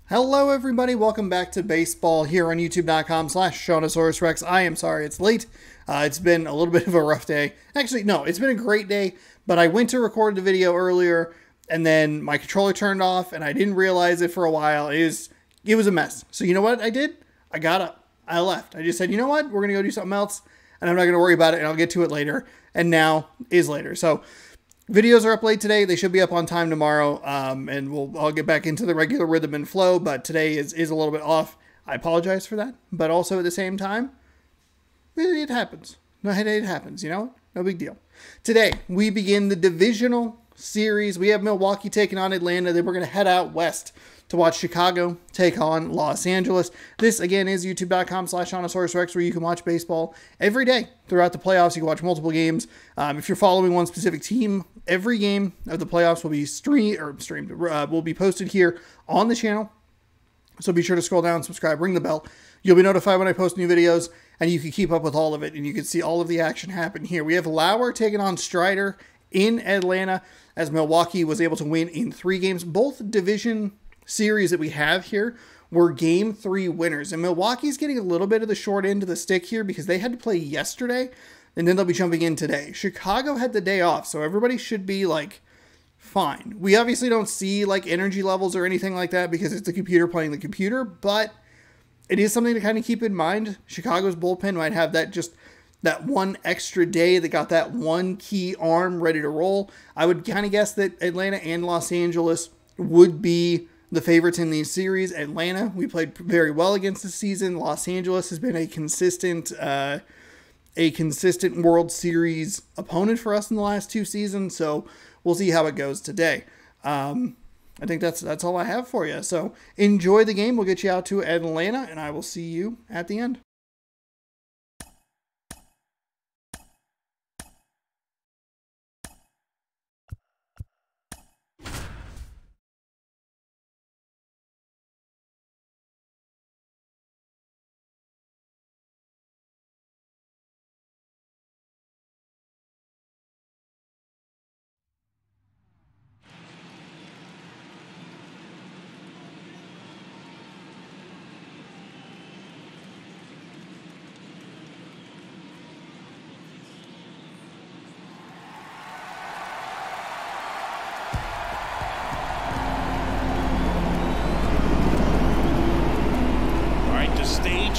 Hello everybody, welcome back to baseball here on youtube.com/ShawnosaurusRex. I am sorry it's late. It's been a little bit of a rough day. Actually, no, it's been a great day, but I went to record the video earlier and then my controller turned off and I didn't realize it for a while. It was a mess. So you know what I did? I got up. I left. I just said, you know what? We're going to go do something else and I'm not going to worry about it and I'll get to it later. And now is later. So videos are up late today. They should be up on time tomorrow, and I'll get back into the regular rhythm and flow, but today is a little bit off. I apologize for that, but also at the same time, it happens. No, it happens, you know? No big deal. Today, we begin the divisional series. We have Milwaukee taking on Atlanta. Then we're going to head out west to watch Chicago take on Los Angeles. This, again, is youtube.com/ShawnosaurusRex, where you can watch baseball every day throughout the playoffs. You can watch multiple games. If you're following one specific team, every game of the playoffs will be will be posted here on the channel. So be sure to scroll down, subscribe, ring the bell. You'll be notified when I post new videos, and you can keep up with all of it, and you can see all of the action happen here. We have Lauer taking on Strider in Atlanta, as Milwaukee was able to win in 3 games. Both division series that we have here were Game 3 winners, and Milwaukee's getting a little bit of the short end of the stick here because they had to play yesterday, and then they'll be jumping in today. Chicago had the day off, so everybody should be like fine. We obviously don't see like energy levels or anything like that because it's the computer playing the computer, but it is something to kind of keep in mind. Chicago's bullpen might have that one extra day that got that one key arm ready to roll. I would kind of guess that Atlanta and Los Angeles would be the favorites in these series. Atlanta, we played very well against this season. Los Angeles has been a consistent World Series opponent for us in the last 2 seasons. So we'll see how it goes today. I think that's all I have for you. So enjoy the game. We'll get you out to Atlanta, and I will see you at the end.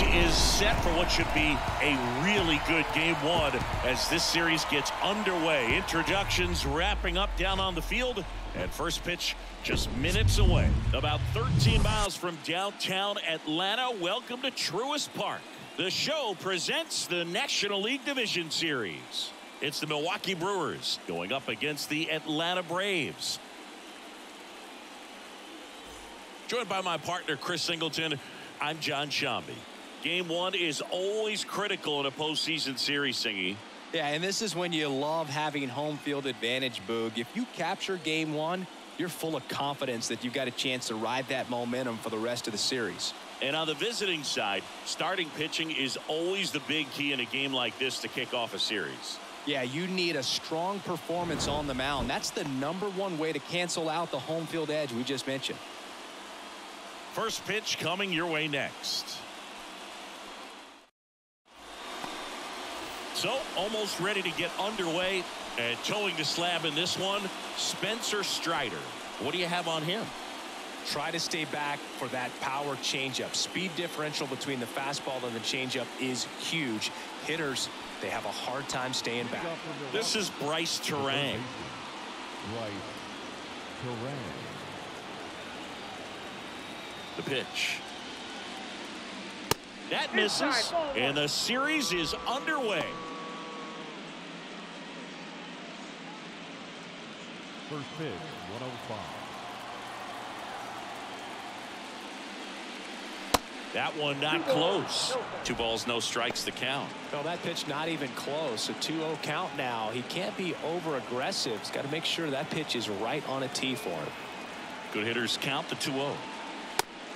Is set for what should be a really good game 1 as this series gets underway. Introductions wrapping up down on the field, and first pitch just minutes away. About 13 miles from downtown Atlanta. Welcome to Truist Park. The show presents the National League Division Series. It's the Milwaukee Brewers going up against the Atlanta Braves. Joined by my partner Chris Singleton, I'm John Shambi. Game 1 is always critical in a postseason series, Singy. Yeah, and this is when you love having home field advantage, Boog. If you capture Game 1, you're full of confidence that you've got a chance to ride that momentum for the rest of the series. And on the visiting side, starting pitching is always the big key in a game like this to kick off a series. Yeah, you need a strong performance on the mound. That's the #1 way to cancel out the home field edge we just mentioned. First pitch coming your way next. So almost ready to get underway, and towing the slab in this one, Spencer Strider. What do you have on him? Try to stay back for that power changeup. Speed differential between the fastball and the changeup is huge. Hitters, they have a hard time staying back. This is Bryce Terang. The pitch. That misses, and the series is underway. First pitch, 105. That one not close. 2 balls, no strikes to count. Well, that pitch not even close. A 2-0 count now. He can't be over aggressive. He's got to make sure that pitch is right on a tee for him. Good hitters count the 2-0.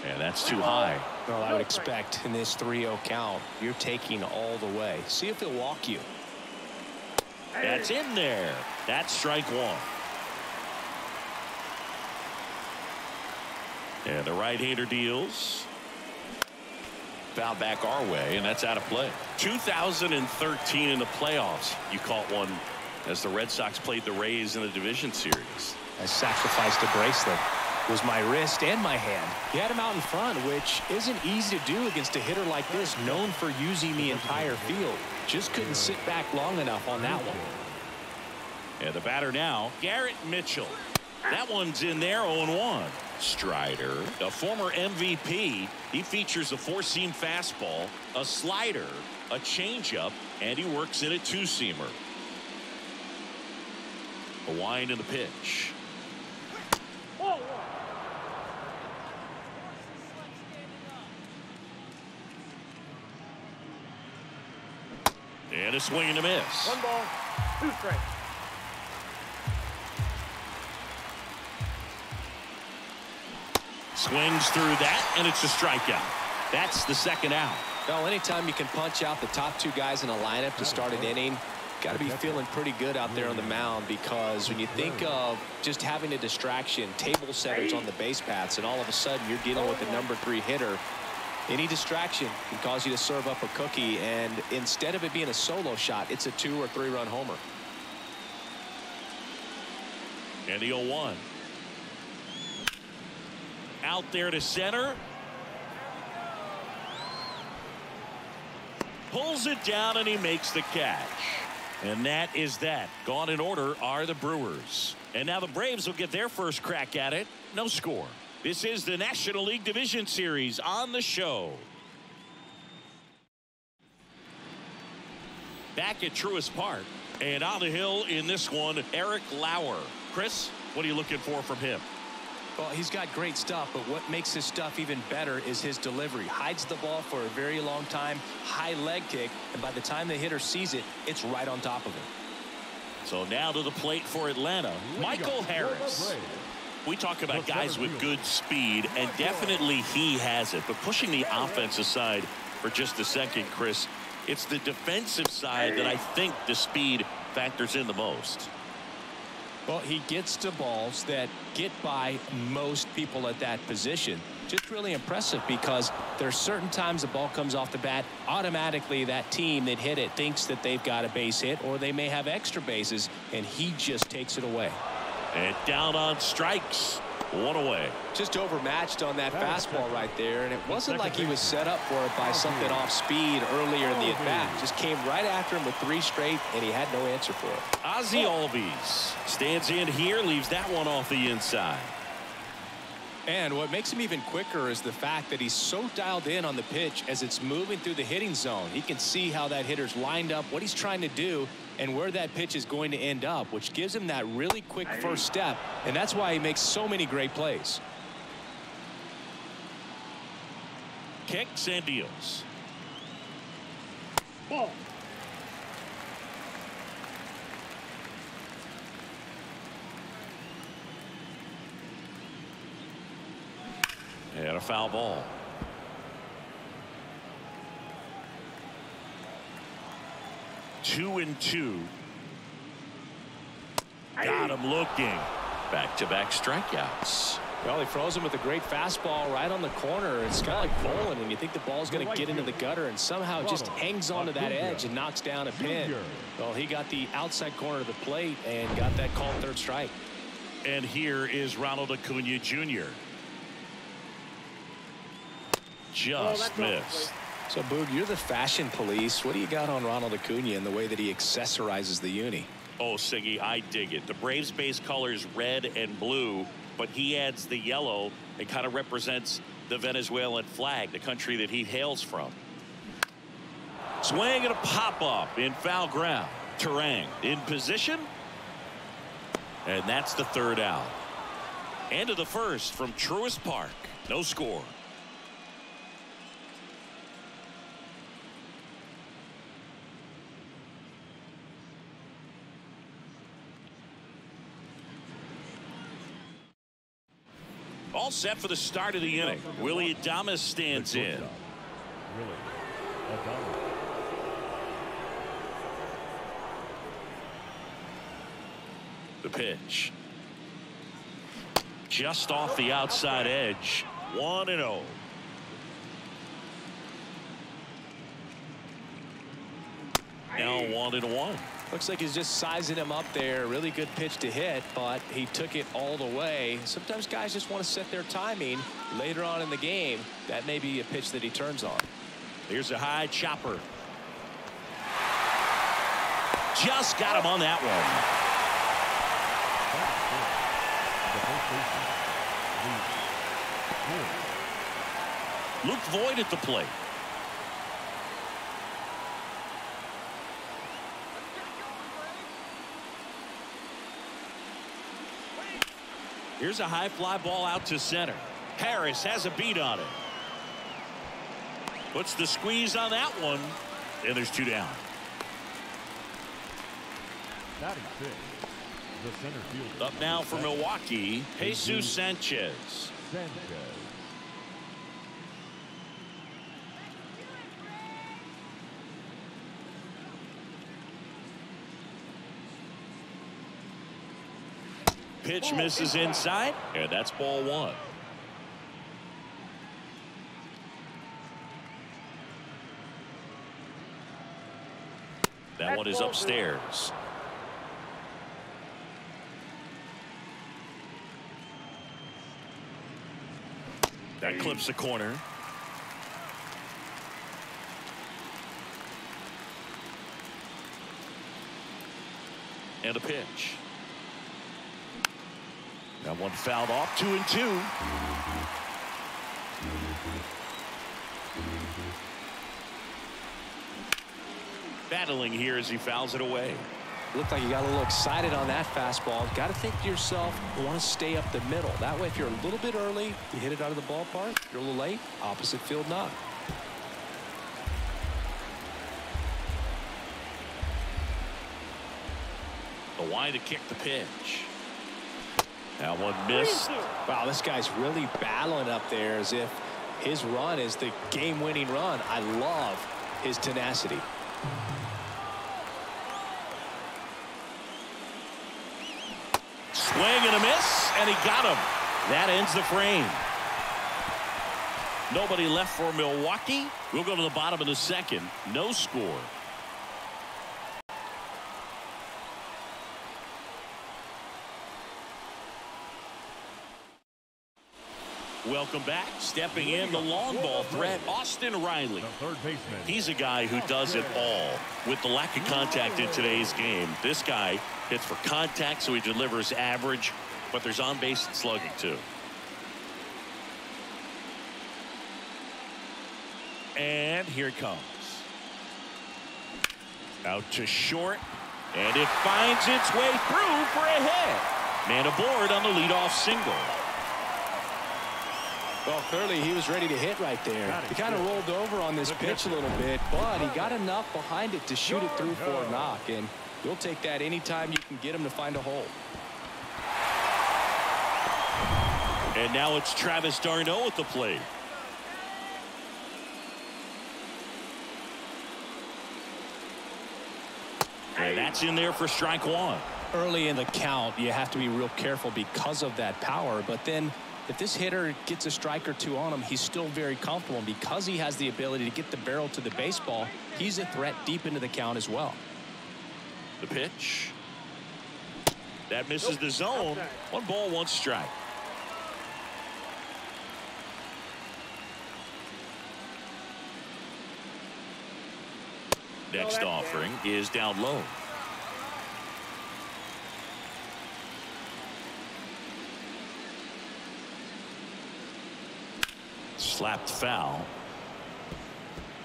And that's too high. Well, I would expect in this 3-0 count, you're taking all the way. See if he'll walk you. That's in there. That's strike 1. And the right-hander deals. Foul back our way, and that's out of play. 2013 in the playoffs, you caught one as the Red Sox played the Rays in the division series. I sacrificed a bracelet. It was my wrist and my hand. He had him out in front, which isn't easy to do against a hitter like this, known for using the entire field. Just couldn't sit back long enough on that one. And the batter now, Garrett Mitchell. That one's in there, 0-1. Strider, a former MVP. He features a four-seam fastball, a slider, a changeup, and he works in a two-seamer. A wind in the pitch. And a swing and a miss. 1 ball, 2 strikes. Swings through that, and it's a strikeout. That's the second out. Well, anytime you can punch out the top 2 guys in a lineup to start an inning, got to be feeling pretty good out there on the mound, because when you think of just having a distraction, table setters on the base paths, and all of a sudden you're dealing with the number 3 hitter, any distraction can cause you to serve up a cookie, and instead of it being a solo shot, it's a 2 or 3 run homer. And the 0-1. Out there to center. Pulls it down, and he makes the catch. And that is that. Gone in order are the Brewers. And now the Braves will get their first crack at it. No score. This is the National League Division Series on the show. Back at Truist Park. And on the hill in this one, Eric Lauer. Chris, what are you looking for from him? Well, he's got great stuff, but what makes his stuff even better is his delivery. Hides the ball for a very long time, high leg kick, and by the time the hitter sees it, it's right on top of him. So now to the plate for Atlanta, Michael Harris. We talk about guys with good speed, and definitely he has it. But pushing the offense aside for just a second, Chris, it's the defensive side that I think the speed factors in the most. Well, he gets to balls that get by most people at that position. Just really impressive, because there's certain times the ball comes off the bat, automatically that team that hit it thinks that they've got a base hit, or they may have extra bases, and he just takes it away. And down on strikes. 1 away. Just overmatched on that fastball right there, and it wasn't like he was set up for it by something off speed earlier in the at-bat. Just came right after him with 3 straight, and he had no answer for it. Ozzie Albies stands in here, leaves that one off the inside. And what makes him even quicker is the fact that he's so dialed in on the pitch as it's moving through the hitting zone. He can see how that hitter's lined up, what he's trying to do, and where that pitch is going to end up, which gives him that really quick first step, and that's why he makes so many great plays. Kicks and deals. Ball. And a foul ball. Two and two. Got him looking. Back-to-back strikeouts. Well, he froze him with a great fastball right on the corner. It's kind of like bowling when you think the ball's going to get into the gutter, and somehow just hangs onto that edge and knocks down a pin. Well, he got the outside corner of the plate and got that called 3rd strike. And here is Ronald Acuna Jr. Just missed. So, Boog, you're the fashion police. What do you got on Ronald Acuna and the way that he accessorizes the uni? Oh, Siggy, I dig it. The Braves base colors red and blue, but he adds the yellow. It kind of represents the Venezuelan flag, the country that he hails from. Swing and a pop-up in foul ground. Terang in position. And that's the 3rd out. End of the 1st from Truist Park. No score. All set for the start of the inning. Willie Adames stands in. The pitch. Just off the outside edge. 1-0. Now 1-1. Looks like he's just sizing him up there. Really good pitch to hit, but he took it all the way. Sometimes guys just want to set their timing later on in the game. That may be a pitch that he turns on. Here's a high chopper. Just got him on that one. Luke Voigt at the plate. Here's a high fly ball out to center. Harris has a beat on it. Puts the squeeze on that one. And there's 2 down. Batting fifth, the center fielder. Up now for Milwaukee, Jesus Sanchez. Sanchez. Pitch misses inside, and that's ball 1. That one is upstairs. That clips the corner. And a pitch. That one fouled off. 2-2. Battling here as he fouls it away. Looked like you got a little excited on that fastball. Got to think to yourself, you want to stay up the middle. That way, if you're a little bit early, you hit it out of the ballpark. If you're a little late, opposite field knock. The wide to kick the pitch. That one missed. Wow, this guy's really battling up there as if his run is the game-winning run. I love his tenacity. Swing and a miss, and he got him. That ends the frame. Nobody left for Milwaukee. We'll go to the bottom of the second. No score. Welcome back. Stepping in the long ball threat, Austin Riley. The third baseman. He's a guy who does it all. With the lack of contact in today's game, this guy hits for contact, so he delivers average, but there's on-base and slugging too. And here it comes. Out to short, and it finds its way through for a hit. Man aboard on the leadoff single. Well, clearly he was ready to hit right there. He kind of rolled over on this pitch a little bit, but he got enough behind it to shoot it through for a knock, and you'll take that anytime you can get him to find a hole. And now it's Travis d'Arnaud at the plate. And that's in there for strike 1. Early in the count, you have to be real careful because of that power, but then if this hitter gets a strike or two on him, he's still very comfortable. And because he has the ability to get the barrel to the baseball, he's a threat deep into the count as well. The pitch. That misses the zone. 1 ball, 1 strike. Next offering is down low. Slapped foul.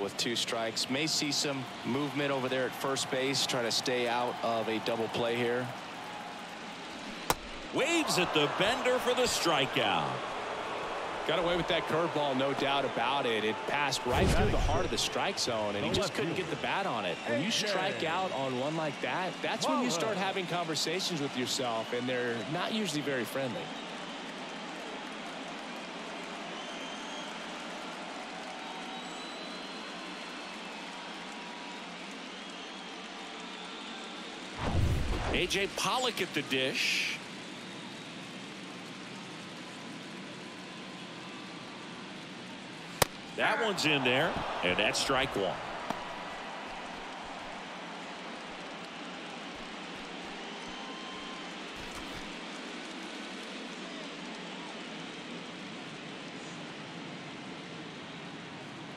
With 2 strikes, may see some movement over there at first base, try to stay out of a double play here. Waves at the bender for the strikeout. Got away with that curveball, no doubt about it. It passed right through the heart of the strike zone, and he just couldn't get the bat on it. When you strike out on one like that, that's when you start having conversations with yourself, and they're not usually very friendly. A.J. Pollock at the dish. That one's in there, and that's strike one.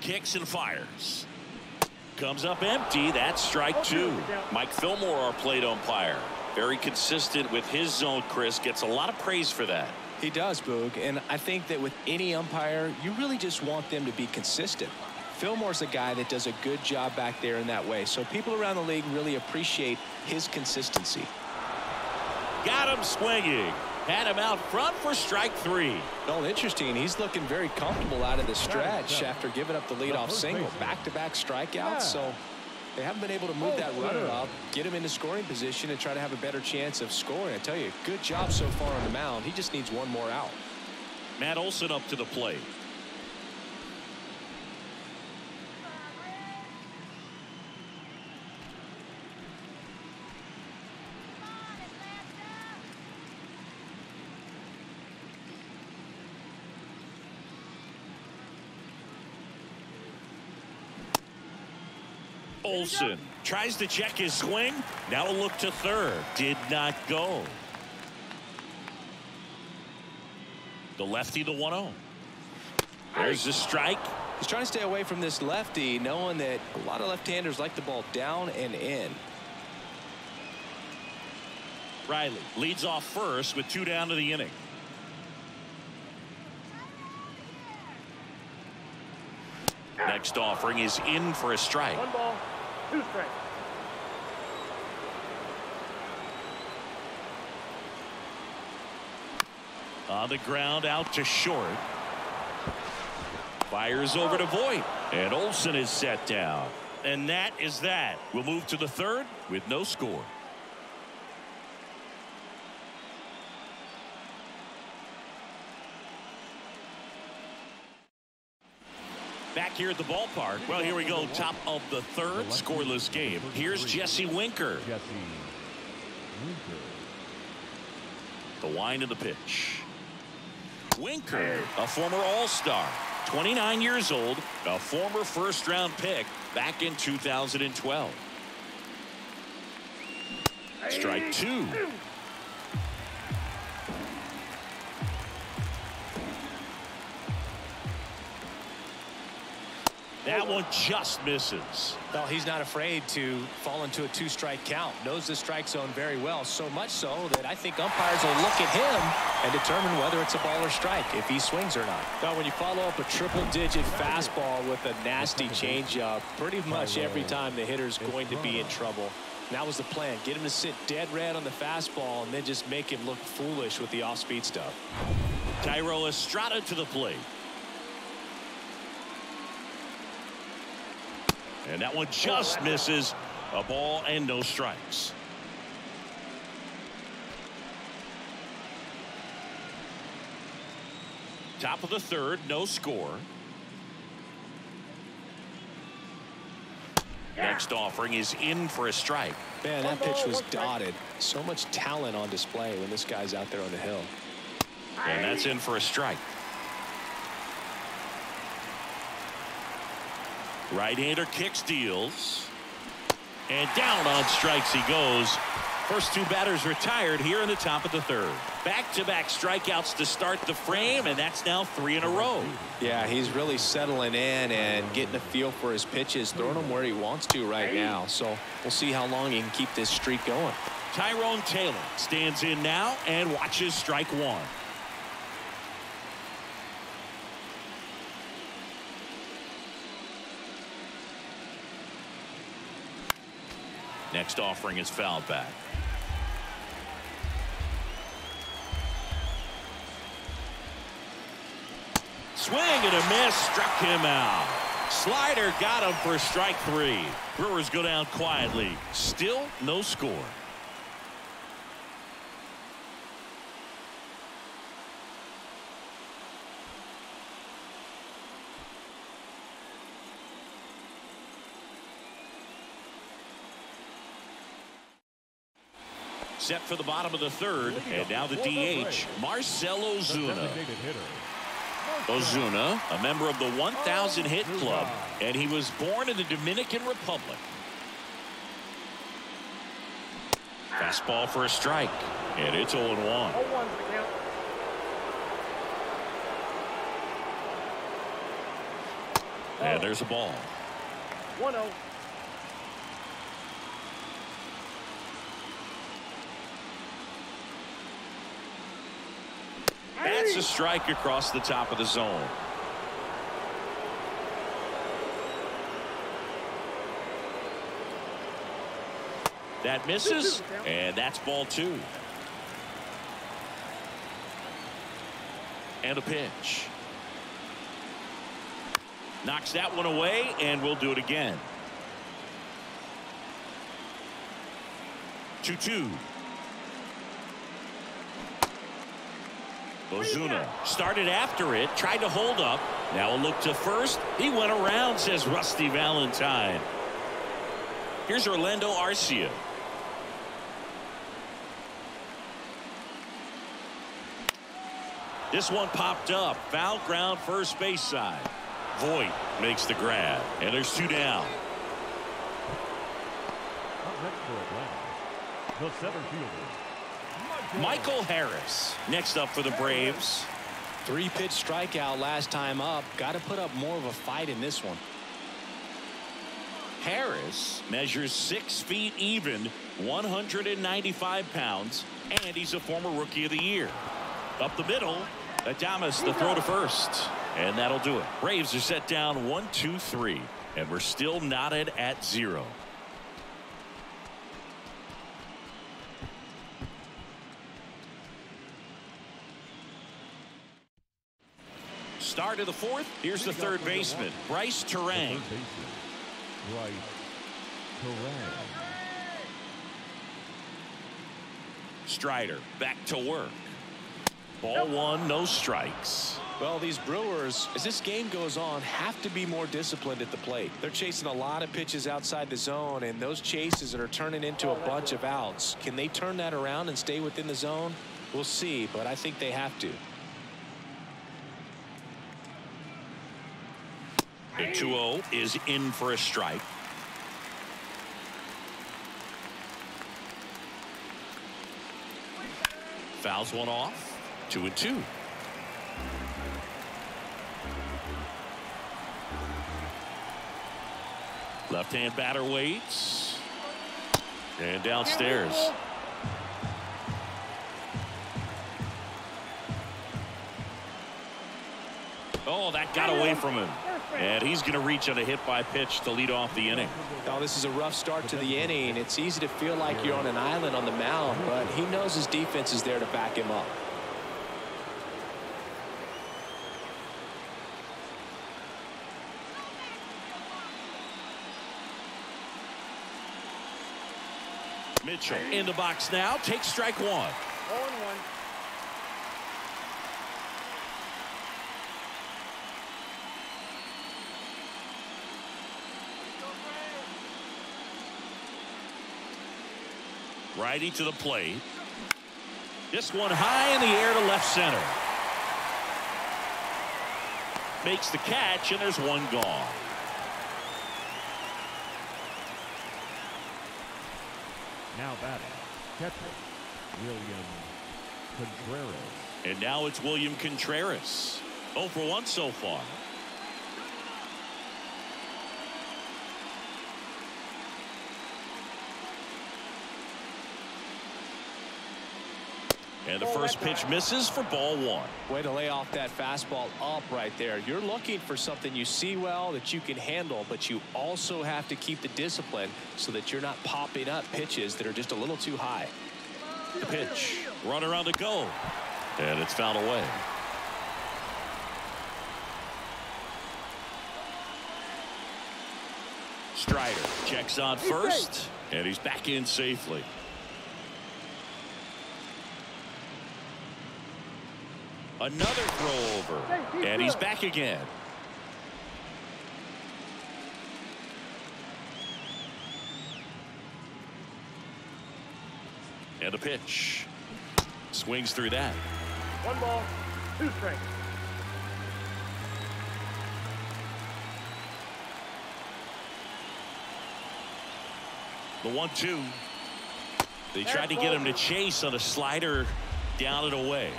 Kicks and fires. Comes up empty. That's strike two. Mike Fillmore, our plate umpire. Very consistent with his zone, Chris. Gets a lot of praise for that. He does, Boog. And I think that with any umpire, you really just want them to be consistent. Fillmore's a guy that does a good job back there in that way. So people around the league really appreciate his consistency. Got him swinging. Had him out front for strike three. Oh, interesting. He's looking very comfortable out of the stretch after giving up the leadoff single. Back-to-back strikeouts. So they haven't been able to move that runner up, get him into scoring position, and try to have a better chance of scoring. I tell you, good job so far on the mound. He just needs one more out. Matt Olson up to the plate. Olson tries to check his swing. Now a look to third. Did not go. The lefty, the 1-0. There's the strike. He's trying to stay away from this lefty, knowing that a lot of left-handers like the ball down and in. Riley leads off first with 2 down to the inning. Next offering is in for a strike. 1 ball, 2 strikes. On the ground, out to short. Fires over to Voit, and Olson is set down. And that is that. We'll move to the third with no score. Back here at the ballpark. Well, here we go. Top of the third, scoreless game. Here's Jesse Winker. The wind of the pitch. Winker, a former All-Star, 29 years old, a former first-round pick back in 2012. Strike two. That one just misses. Well, he's not afraid to fall into a 2-strike count. Knows the strike zone very well, so much so that I think umpires will look at him and determine whether it's a ball or strike, if he swings or not. Now, when you follow up a triple-digit fastball with a nasty changeup, pretty much every time the hitter's going to be in trouble. And that was the plan. Get him to sit dead red on the fastball and then just make him look foolish with the off-speed stuff. Thairo Estrada to the plate. And that one just misses. A ball and no strikes. Top of the third, no score. Next offering is in for a strike. Man, that pitch was dotted. So much talent on display when this guy's out there on the hill. And that's in for a strike. Right-hander kicks, deals. And down on strikes he goes. First 2 batters retired here in the top of the third. Back-to-back strikeouts to start the frame, and that's now 3 in a row. Yeah, he's really settling in and getting a feel for his pitches, throwing them where he wants to right now. So we'll see how long he can keep this streak going. Tyrone Taylor stands in now and watches strike one. Next offering is fouled back. Swing and a miss, struck him out. Slider got him for strike 3. Brewers go down quietly. Still no score. Set for the bottom of the third, and now the DH, Marcell Ozuna. Ozuna, a member of the 1,000 hit club, and he was born in the Dominican Republic. Fastball for a strike, and it's 0-1. 0-1's the count. And there's a ball. 1-0. That's a strike across the top of the zone. That misses, and that's ball 2. And a pitch. Knocks that one away, and we'll do it again. 2-2. Ozuna started after it, tried to hold up. Now a look to first. He went around, says Rusty Valentine. Here's Orlando Arcia. This one popped up. Foul ground, first base side. Voit makes the grab, and there's 2 down. Up next for Atlanta, the center fielder, Michael Harris next up for the Braves. 3-pitch strikeout last time up. Got to put up more of a fight in this one. Harris measures 6 feet even, 195 pounds, and he's a former Rookie of the Year. Up the middle, Adames the throw to first, and that'll do it. Braves are set down 1-2-3, and we're still knotted at 0. Start of the 4th. Here's the third baseman, Bryce Terang. Bryce Terang. Strider back to work. Ball 1, no strikes. Well, these Brewers, as this game goes on, have to be more disciplined at the plate. They're chasing a lot of pitches outside the zone, and those chases that are turning into a bunch of outs. Can they turn that around and stay within the zone? We'll see, but I think they have to. The 2-0 is in for a strike. Fouls one off. 2-2. Left-hand batter waits. And downstairs. Oh, that got away from him. And he's going to reach on a hit-by-pitch to lead off the inning. Oh, this is a rough start to the inning. It's easy to feel like you're on an island on the mound, but he knows his defense is there to back him up. Mitchell in the box now, takes strike 1. 0-1. Righty to the plate. This one high in the air to left center. Makes the catch, and there's one gone. Now batting, catcher, William Contreras. And now it's William Contreras. 0 for 1 so far. And the first pitch misses for ball 1. Way to lay off that fastball up right there. You're looking for something you see well that you can handle, but you also have to keep the discipline so that you're not popping up pitches that are just a little too high. The pitch. Runner on the go. And it's fouled away. Strider checks on first, and he's back in safely. Another throw over, and he's back again. And a pitch. Swings through that. 1 ball, 2 strikes. The 1-2. They tried to get him to chase on a slider down and away.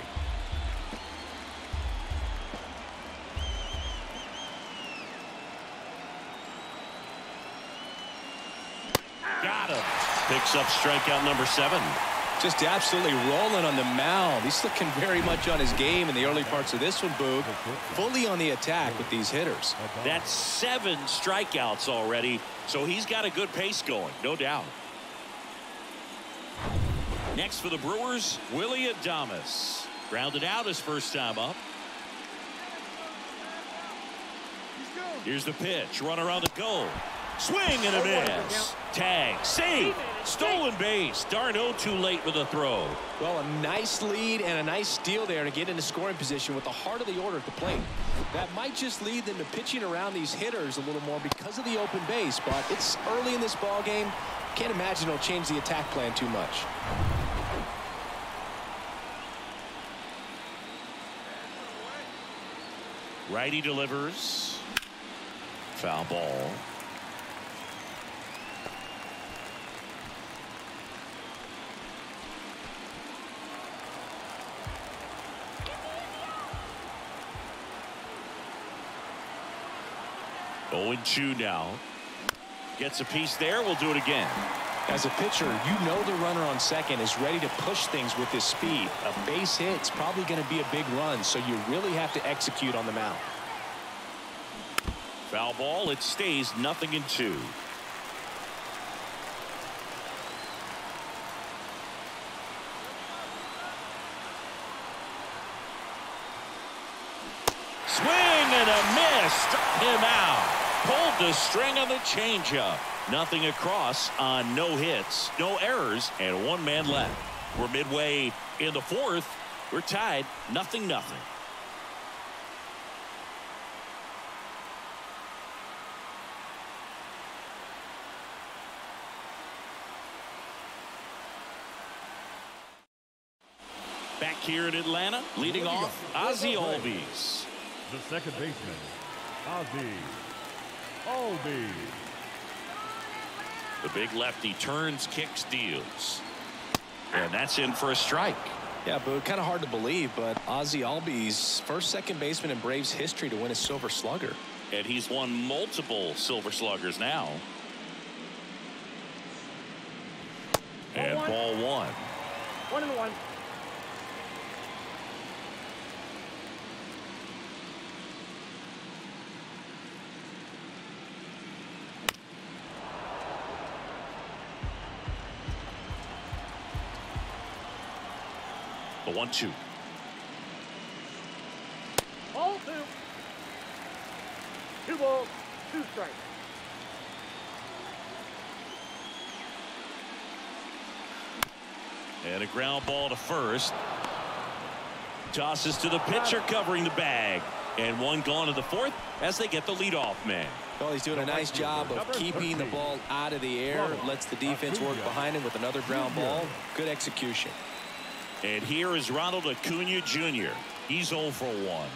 Got him. Picks up strikeout number 7. Just absolutely rolling on the mound. He's looking very much on his game in the early parts of this one, Boog. Fully on the attack with these hitters. That's 7 strikeouts already, so he's got a good pace going, no doubt. Next for the Brewers, Willie Adames. Grounded out his first time up. Here's the pitch. Runner on the goal. Swing and a miss. Tag. Save. Stolen base. Darno too late with a throw. Well, a nice lead and a nice steal there to get into scoring position with the heart of the order at the plate. That might just lead them to pitching around these hitters a little more because of the open base, but it's early in this ball game. Can't imagine it'll change the attack plan too much. Righty delivers. Foul ball. Oh, 0-2 now. Gets a piece there. We'll do it again. As a pitcher, you know the runner on second is ready to push things with his speed. A base hit's probably going to be a big run, so you really have to execute on the mound. Foul ball. It stays 0-2. Swing and a miss. Struck him out. Pulled the string on the changeup. Nothing across on no hits, no errors, and 1 man left. We're midway in the 4th. We're tied 0-0. Back here in Atlanta, leading off, Ozzie Albies. The second baseman, Ozzie Albies. The big lefty turns, kicks, deals. And that's in for a strike. Yeah, but kind of hard to believe, but Ozzie Albies, first second baseman in Braves history to win a Silver Slugger. And he's won multiple Silver Sluggers now. And ball 1. 1-1. The 1-2. Ball 2. 2 balls, 2 strikes. And a ground ball to first. Tosses to the pitcher covering the bag. And 1 gone to the 4th as they get the leadoff man. Well, he's doing a nice job of keeping the ball out of the air. Lets the defense work behind him with another ground ball. Good execution. And here is Ronald Acuna Jr. He's 0 for 1.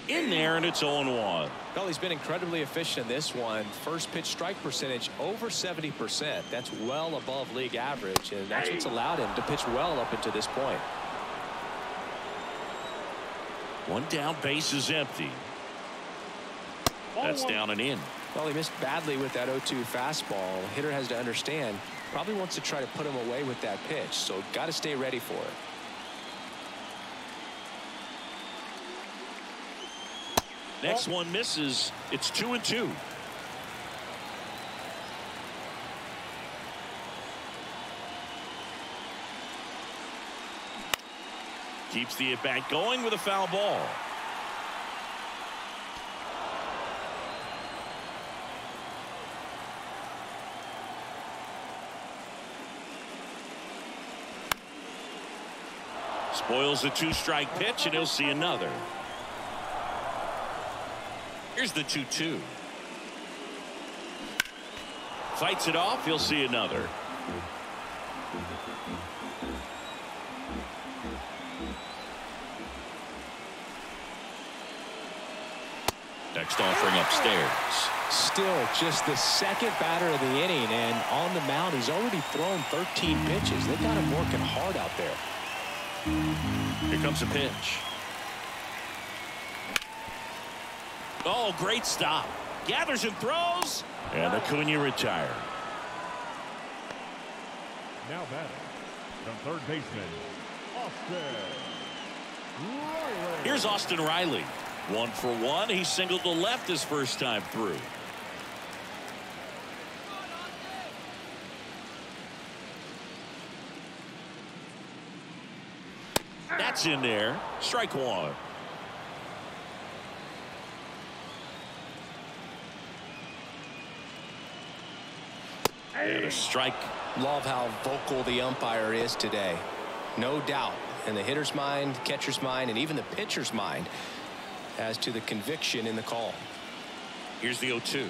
In there, and it's 0-1. Well, he's been incredibly efficient in this one. First pitch strike percentage over 70%. That's well above league average, and that's what's allowed him to pitch well up until this point. 1 down, base is empty. That's down and in. Well, he missed badly with that 0-2 fastball. The hitter has to understand, probably wants to try to put him away with that pitch, so got to stay ready for it. Next one misses. It's 2-2. Keeps the at-bat going with a foul ball. Spoils a 2-strike pitch, and he'll see another. Here's the 2-2. Fights it off. He'll see another. Next offering upstairs. Still just the second batter of the inning, and on the mound he's already thrown 13 pitches. They've got him working hard out there. Here comes a pitch. Oh, great stop. Gathers and throws. And Acuna retired. Now batting from third baseman, Austin Riley. Here's Austin Riley. 1 for 1. He singled to left his first time through. That's in there. Strike one. And a strike. Love how vocal the umpire is today. No doubt in the hitter's mind, catcher's mind, and even the pitcher's mind as to the conviction in the call. Here's the 0-2.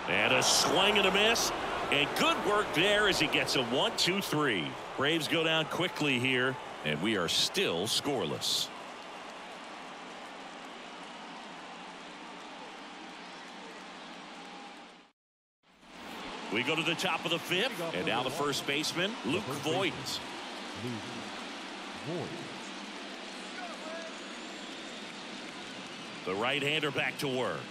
And a swing and a miss. And good work there as he gets a 1-2-3. Braves go down quickly here, and we are still scoreless. We go to the top of the fifth, and now the first baseman, Luke Voigt. The right-hander back to work.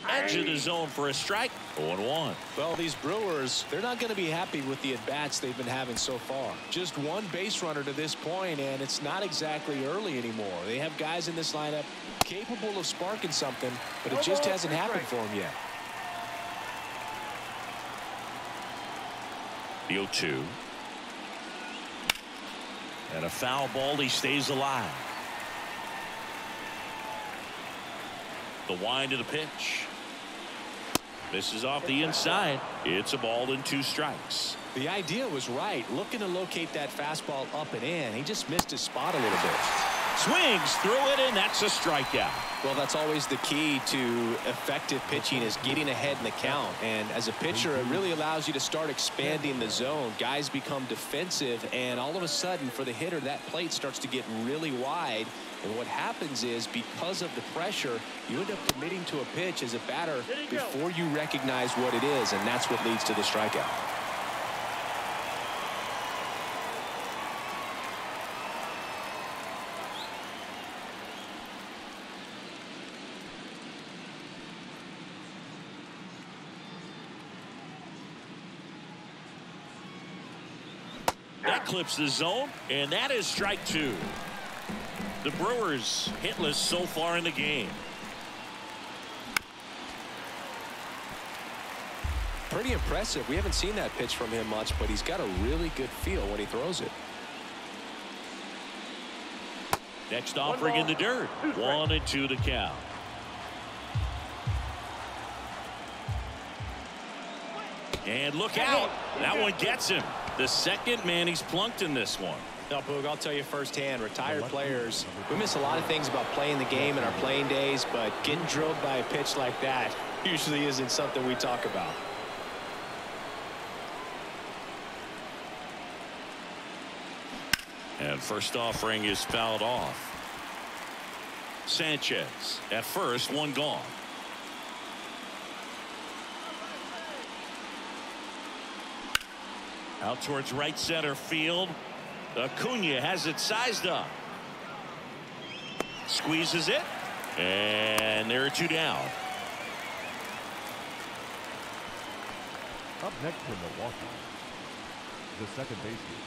Edge of the zone for a strike. 0-1. Well, these Brewers, they're not going to be happy with the at-bats they've been having so far. Just one base runner to this point, and it's not exactly early anymore. They have guys in this lineup capable of sparking something, but it just hasn't happened for them yet. The 0-2. And a foul ball. He stays alive. The wind of the pitch. This is off the inside. It's a ball and 2 strikes. The idea was right. Looking to locate that fastball up and in. He just missed his spot a little bit. Swings through it, and that's a strikeout. Well, that's always the key to effective pitching, is getting ahead in the count. And as a pitcher, it really allows you to start expanding the zone. Guys become defensive, and all of a sudden, for the hitter, that plate starts to get really wide. And what happens is, because of the pressure, you end up committing to a pitch as a batter before you recognize what it is, and that's what leads to the strikeout. That clips the zone, and that is strike 2. The Brewers hitless so far in the game. Pretty impressive. We haven't seen that pitch from him much, but he's got a really good feel when he throws it. Next offering in the dirt. 1-2 the count. And look out. That one gets him. The second man he's plunked in this one. No, Boog, I'll tell you firsthand, retired players, we miss a lot of things about playing the game in our playing days, but getting drilled by a pitch like that usually isn't something we talk about. And first offering is fouled off. Sanchez at first, one gone. Out towards right center field. Acuna has it sized up. Squeezes it. And there are 2 down. Up next for Milwaukee, the second baseman,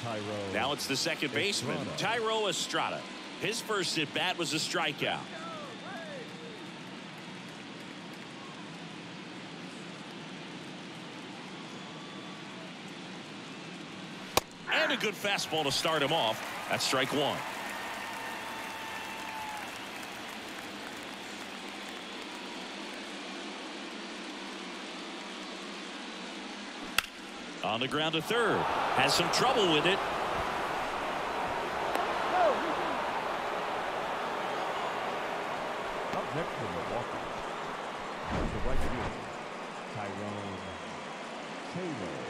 Tyro. Now it's the second baseman, Tyro Estrada. His first at bat was a strikeout. And a good fastball to start him off. That's strike 1. On the ground to third. Has some trouble with it. Up next for Milwaukee, the right fielder, Tyrone Taylor.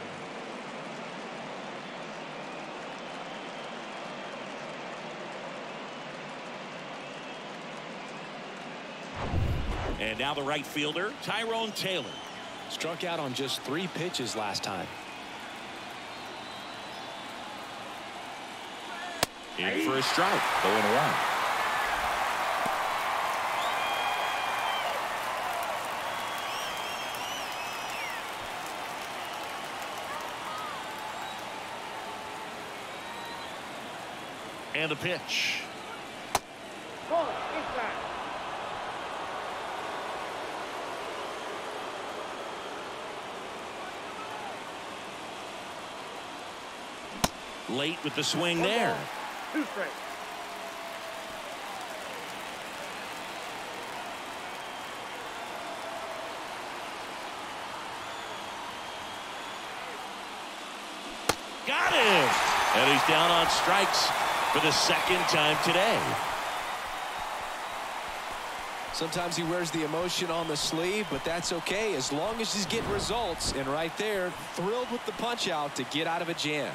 And now the right fielder, Tyrone Taylor. Struck out on just 3 pitches last time. In for a strike. 0-1. And the pitch. Ball inside. Late with the swing there. 2 strikes. Got him. And he's down on strikes for the 2nd time today. Sometimes he wears the emotion on the sleeve, but that's okay as long as he's getting results. And right there, thrilled with the punch out to get out of a jam.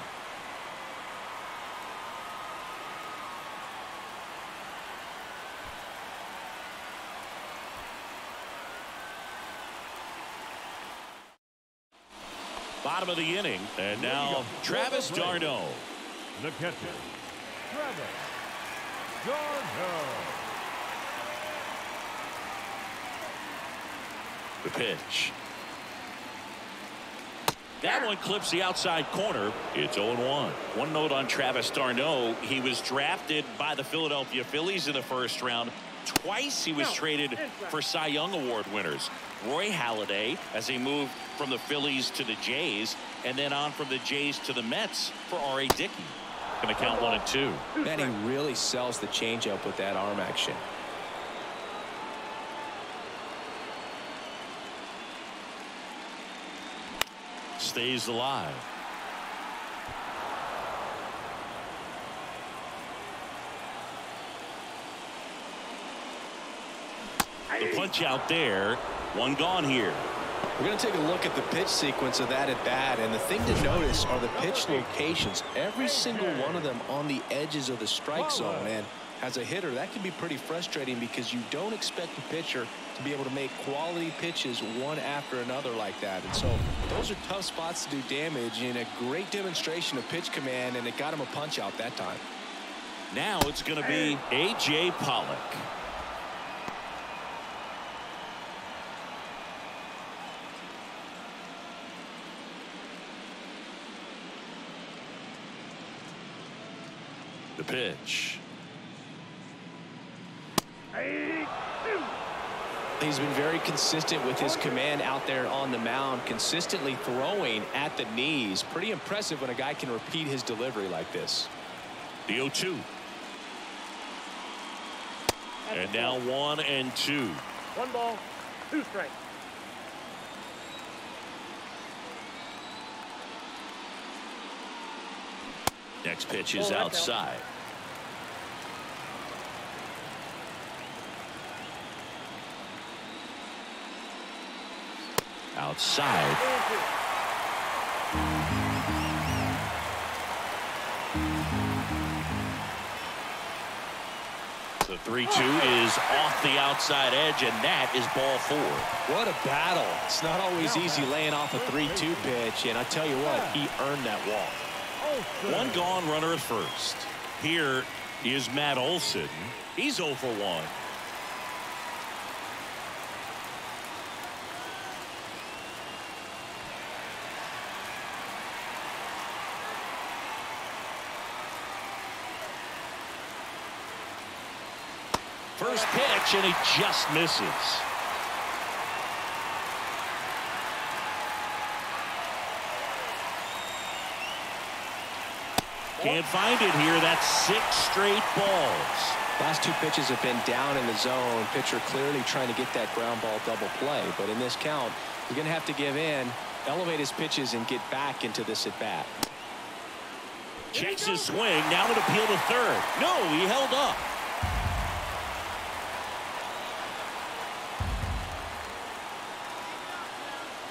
Bottom of the inning, and now Travis d'Arnaud. The catcher, Travis d'Arnaud. The pitch. That one clips the outside corner. It's 0-1. One note on Travis d'Arnaud. He was drafted by the Philadelphia Phillies in the 1st round. Twice he was traded for Cy Young Award winners. Roy Halladay as he moved from the Phillies to the Jays, and then on from the Jays to the Mets for R.A. Dickey. Going to count 1 and 2. Man, he really sells the changeup with that arm action. Stays alive. The punch out there. One gone here. We're going to take a look at the pitch sequence of that at bat, and the thing to notice are the pitch locations. Every single one of them on the edges of the strike zone. And as a hitter, that can be pretty frustrating because you don't expect the pitcher to be able to make quality pitches one after another like that. And so those are tough spots to do damage, and a great demonstration of pitch command, and it got him a punch out that time. Now it's going to be A.J. Pollock. The pitch. He's been very consistent with his command out there on the mound, consistently throwing at the knees. Pretty impressive when a guy can repeat his delivery like this. The 0-2. And now 1 and 2. 1 ball, 2 strikes. Next pitch is outside. Outside. The 3-2 is off the outside edge, and that is ball 4. What a battle. It's not always easy laying off a 3-2 pitch, and I tell you what, he earned that walk. One gone, runner at first. Here is Matt Olson. He's 0 for 1. First pitch, and he just misses. Can't find it here. That's 6 straight balls. Last 2 pitches have been down in the zone. Pitcher clearly trying to get that ground ball double play. But in this count, you're going to have to give in, elevate his pitches, and get back into this at bat. Checks his swing. Now an appeal to third. No, he held up.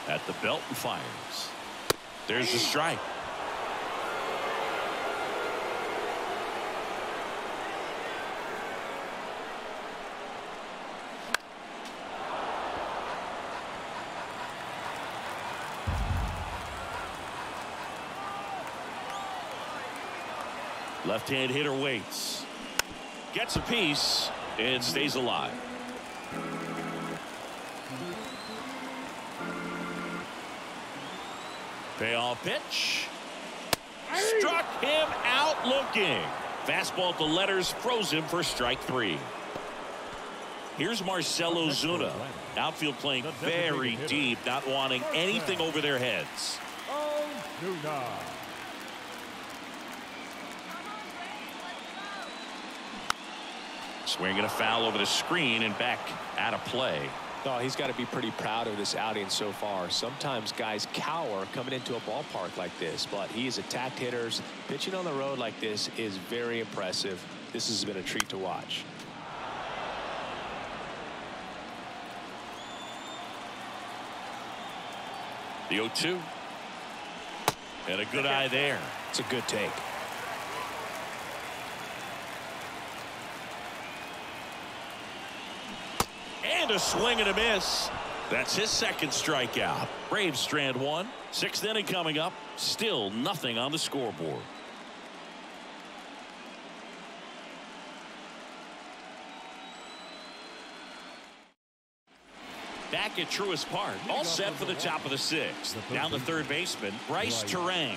At the belt and fires. There's the strike. Left-hand hitter waits. Gets a piece and stays alive. Payoff pitch. Struck him out looking. Fastball to letters, froze him for strike 3. Here's Marcell Ozuna. Outfield playing very deep, not wanting anything over their heads. Swinging a foul over the screen and back out of play. Oh, he's got to be pretty proud of this outing so far. Sometimes guys cower coming into a ballpark like this, but he has attacked hitters. Pitching on the road like this is very impressive. This has been a treat to watch. The 0-2. And a good eye there. It's a good take. And a swing and a miss. That's his second strikeout. Braves strand 1. 6th inning coming up. Still nothing on the scoreboard. Back at Truist Park, all set for the top of the 6th. Down the third baseman, Bryce Terang.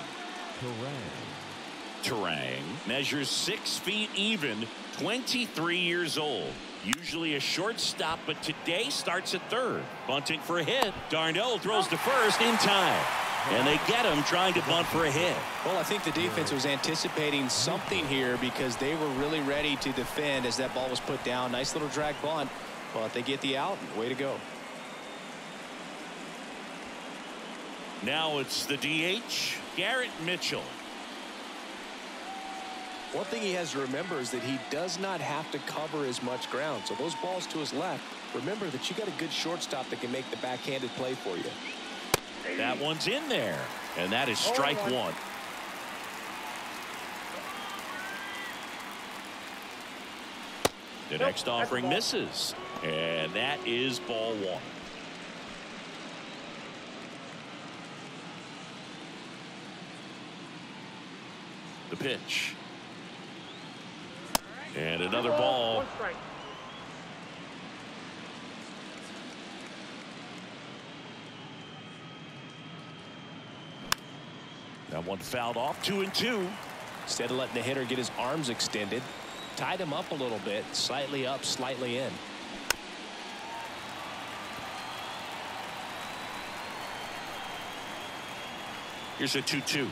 Terang measures 6 feet even, 23 years old. Usually a shortstop, but today starts at third. Bunting for a hit. Darnell throws to first in time. And they get him trying to bunt for a hit. Well, I think the defense was anticipating something here because they were really ready to defend as that ball was put down. Nice little drag bunt, but they get the out. Way to go. Now it's the DH, Garrett Mitchell. One thing he has to remember is that he does not have to cover as much ground. So those balls to his left, remember that you got a good shortstop that can make the backhanded play for you. That one's in there, and that is strike 1. The next offering misses, and that is ball 1. The pitch. And another ball. 1 strike. That one fouled off. 2-2. Instead of letting the hitter get his arms extended, tied him up a little bit, slightly up, slightly in. Here's a 2-2.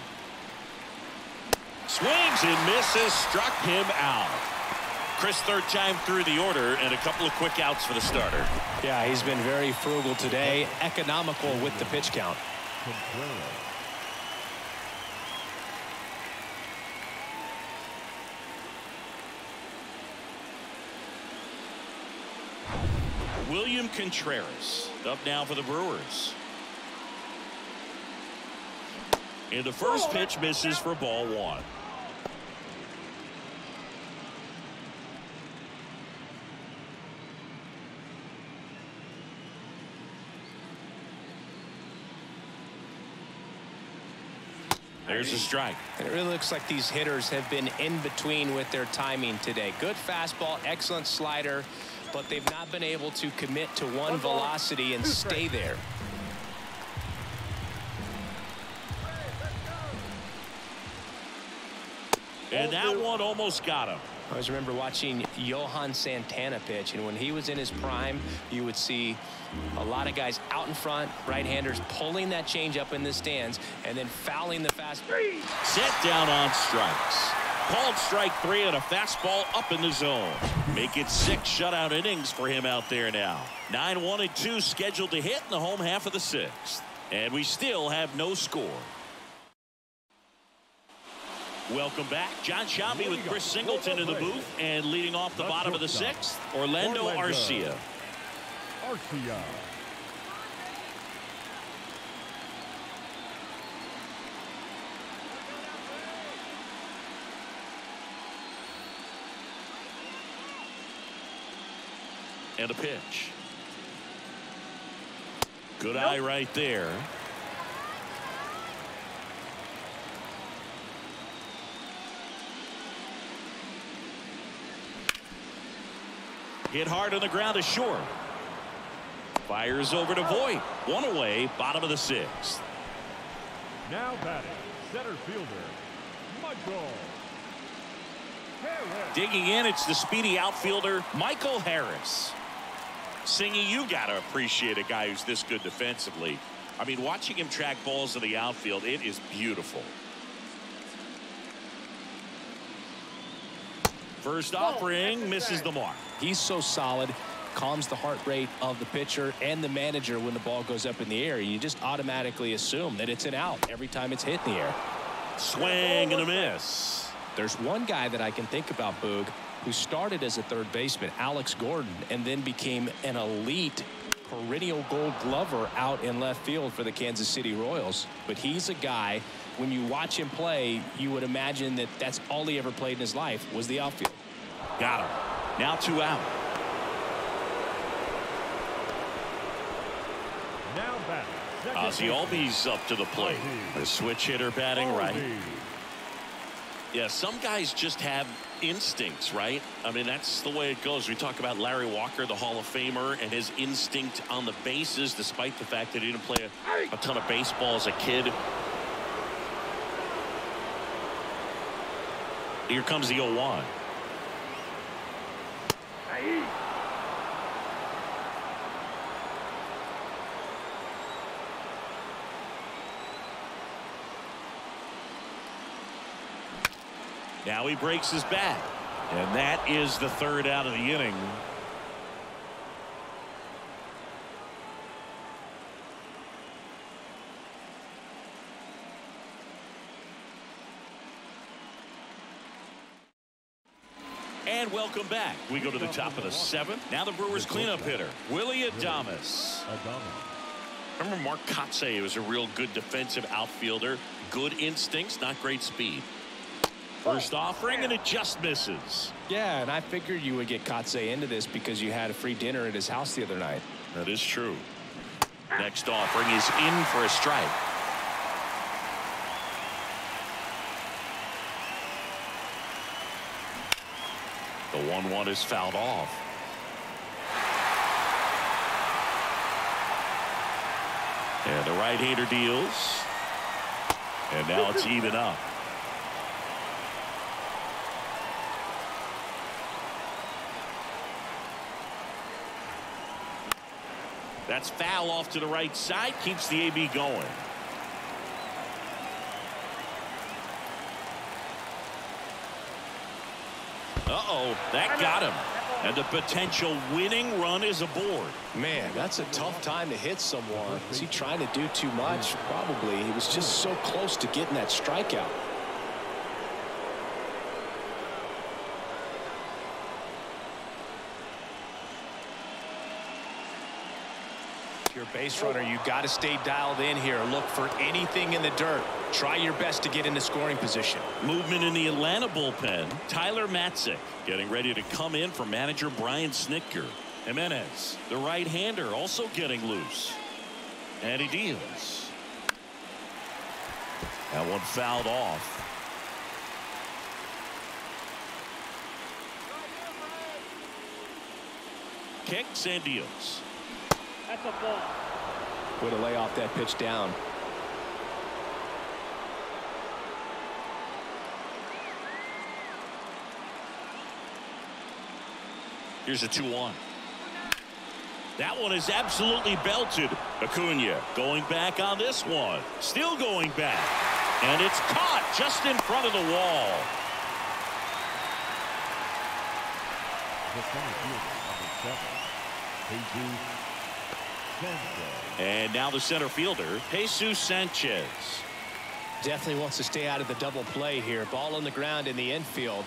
Swings and misses, struck him out. Chris, third time through the order, and a couple of quick outs for the starter. Yeah, he's been very frugal today, economical with the pitch count. William Contreras up now for the Brewers. And the first pitch misses for ball 1. There's a strike. And it really looks like these hitters have been in between with their timing today. Good fastball, excellent slider, but they've not been able to commit to one velocity and stay there. And that one almost got him. I always remember watching Johan Santana pitch, and when he was in his prime, you would see a lot of guys out in front, right-handers pulling that change up in the stands and then fouling the fastball. Set down on strikes. Called strike 3 on a fastball up in the zone. Make it 6 shutout innings for him out there now. 9-1-2 scheduled to hit in the home half of the 6th. And we still have no score. Welcome back. John Shambi with Chris Singleton in the booth, and leading off the bottom of the 6th, Orlando Arcia. And a pitch. Good eye right there. Hit hard on the ground is short. Fires over to Voit. One away, bottom of the sixth. Now batting, center fielder, Michael Harris. Digging in, it's the speedy outfielder, Michael Harris. Singy, you got to appreciate a guy who's this good defensively. I mean, watching him track balls in the outfield, it is beautiful. First offering misses the mark. He's so solid, calms the heart rate of the pitcher and the manager when the ball goes up in the air. You just automatically assume that it's an out every time it's hit in the air. Swing and a miss. There's one guy that I can think about, Boog, who started as a third baseman, Alex Gordon, and then became an elite perennial gold glover out in left field for the Kansas City Royals. But he's a guy, when you watch him play, you would imagine that that's all he ever played in his life was the outfield. Got him. Now 2 out. Now batting, Ozzie Albies up to the plate. The switch hitter batting right. Yeah, some guys just have instincts, right? I mean, that's the way it goes. We talk about Larry Walker, the Hall of Famer, and his instinct on the bases, despite the fact that he didn't play a ton of baseball as a kid. Here comes the 0-1. Now he breaks his bat, and that is the 3rd out of the inning. And welcome back. We go to the top of the 7th. Now the Brewers cleanup hitter, Willie Adames. Remember Mark Kotsay was a real good defensive outfielder. Good instincts, not great speed. First offering, and it just misses. Yeah, and I figured you would get Kotsay into this because you had a free dinner at his house the other night. That is true. Next offering is in for a strike. The 1-1 is fouled off. And the right-hander deals. And now it's even up. That's foul off to the right side. Keeps the AB going. Uh-oh, that got him. And the potential winning run is aboard. Man, that's a tough time to hit someone. Was he trying to do too much? Probably. He was just so close to getting that strikeout. If you're a base runner, you got to stay dialed in here. Look for anything in the dirt. Try your best to get into scoring position. Movement in the Atlanta bullpen. Tyler Matzik getting ready to come in for manager Brian Snitker. Jimenez, the right-hander, also getting loose. And he deals. That one fouled off. Kicks and deals. That's a ball. Way to lay off that pitch down. Here's a 2-1. That one is absolutely belted. Acuna going back on this one. Still going back. And it's caught just in front of the wall. And now the center fielder, Jesus Sanchez. Definitely wants to stay out of the double play here. Ball on the ground in the infield.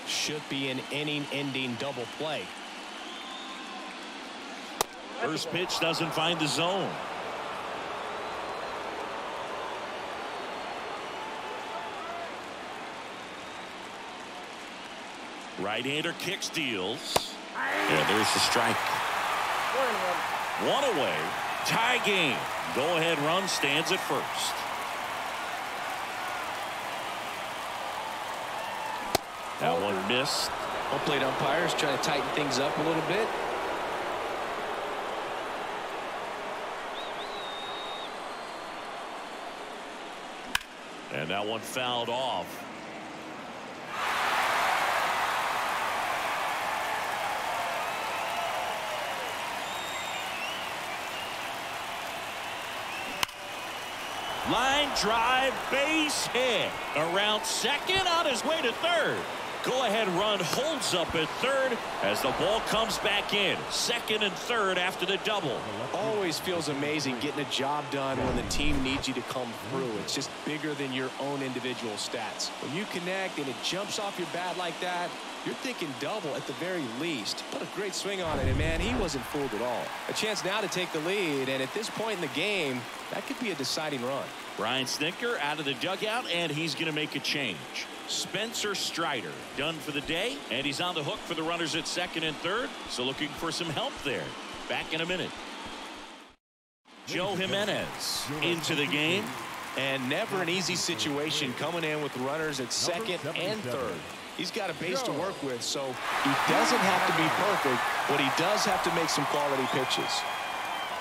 Should be an inning-ending double play. First pitch doesn't find the zone. Right-hander kicks, deals. And there's the strike. 1 away. Tie game. Go-ahead run stands at first. That one missed. Home plate umpires trying to tighten things up a little bit. And that one fouled off. Line drive, base hit. Around second, on his way to third. Go-ahead run holds up at third as the ball comes back in. Second and third after the double. Always feels amazing getting a job done when the team needs you to come through. It's just bigger than your own individual stats. When you connect and it jumps off your bat like that, you're thinking double at the very least. What a great swing on it, and man, he wasn't fooled at all. A chance now to take the lead, and at this point in the game, that could be a deciding run. Brian Snitker out of the dugout, and he's going to make a change. Spencer Strider done for the day, and he's on the hook for the runners at second and third, so looking for some help there. Back in a minute. Joe Jimenez into the game. And never an easy situation coming in with runners at second and third. He's got a base to work with, so he doesn't have to be perfect, but he does have to make some quality pitches.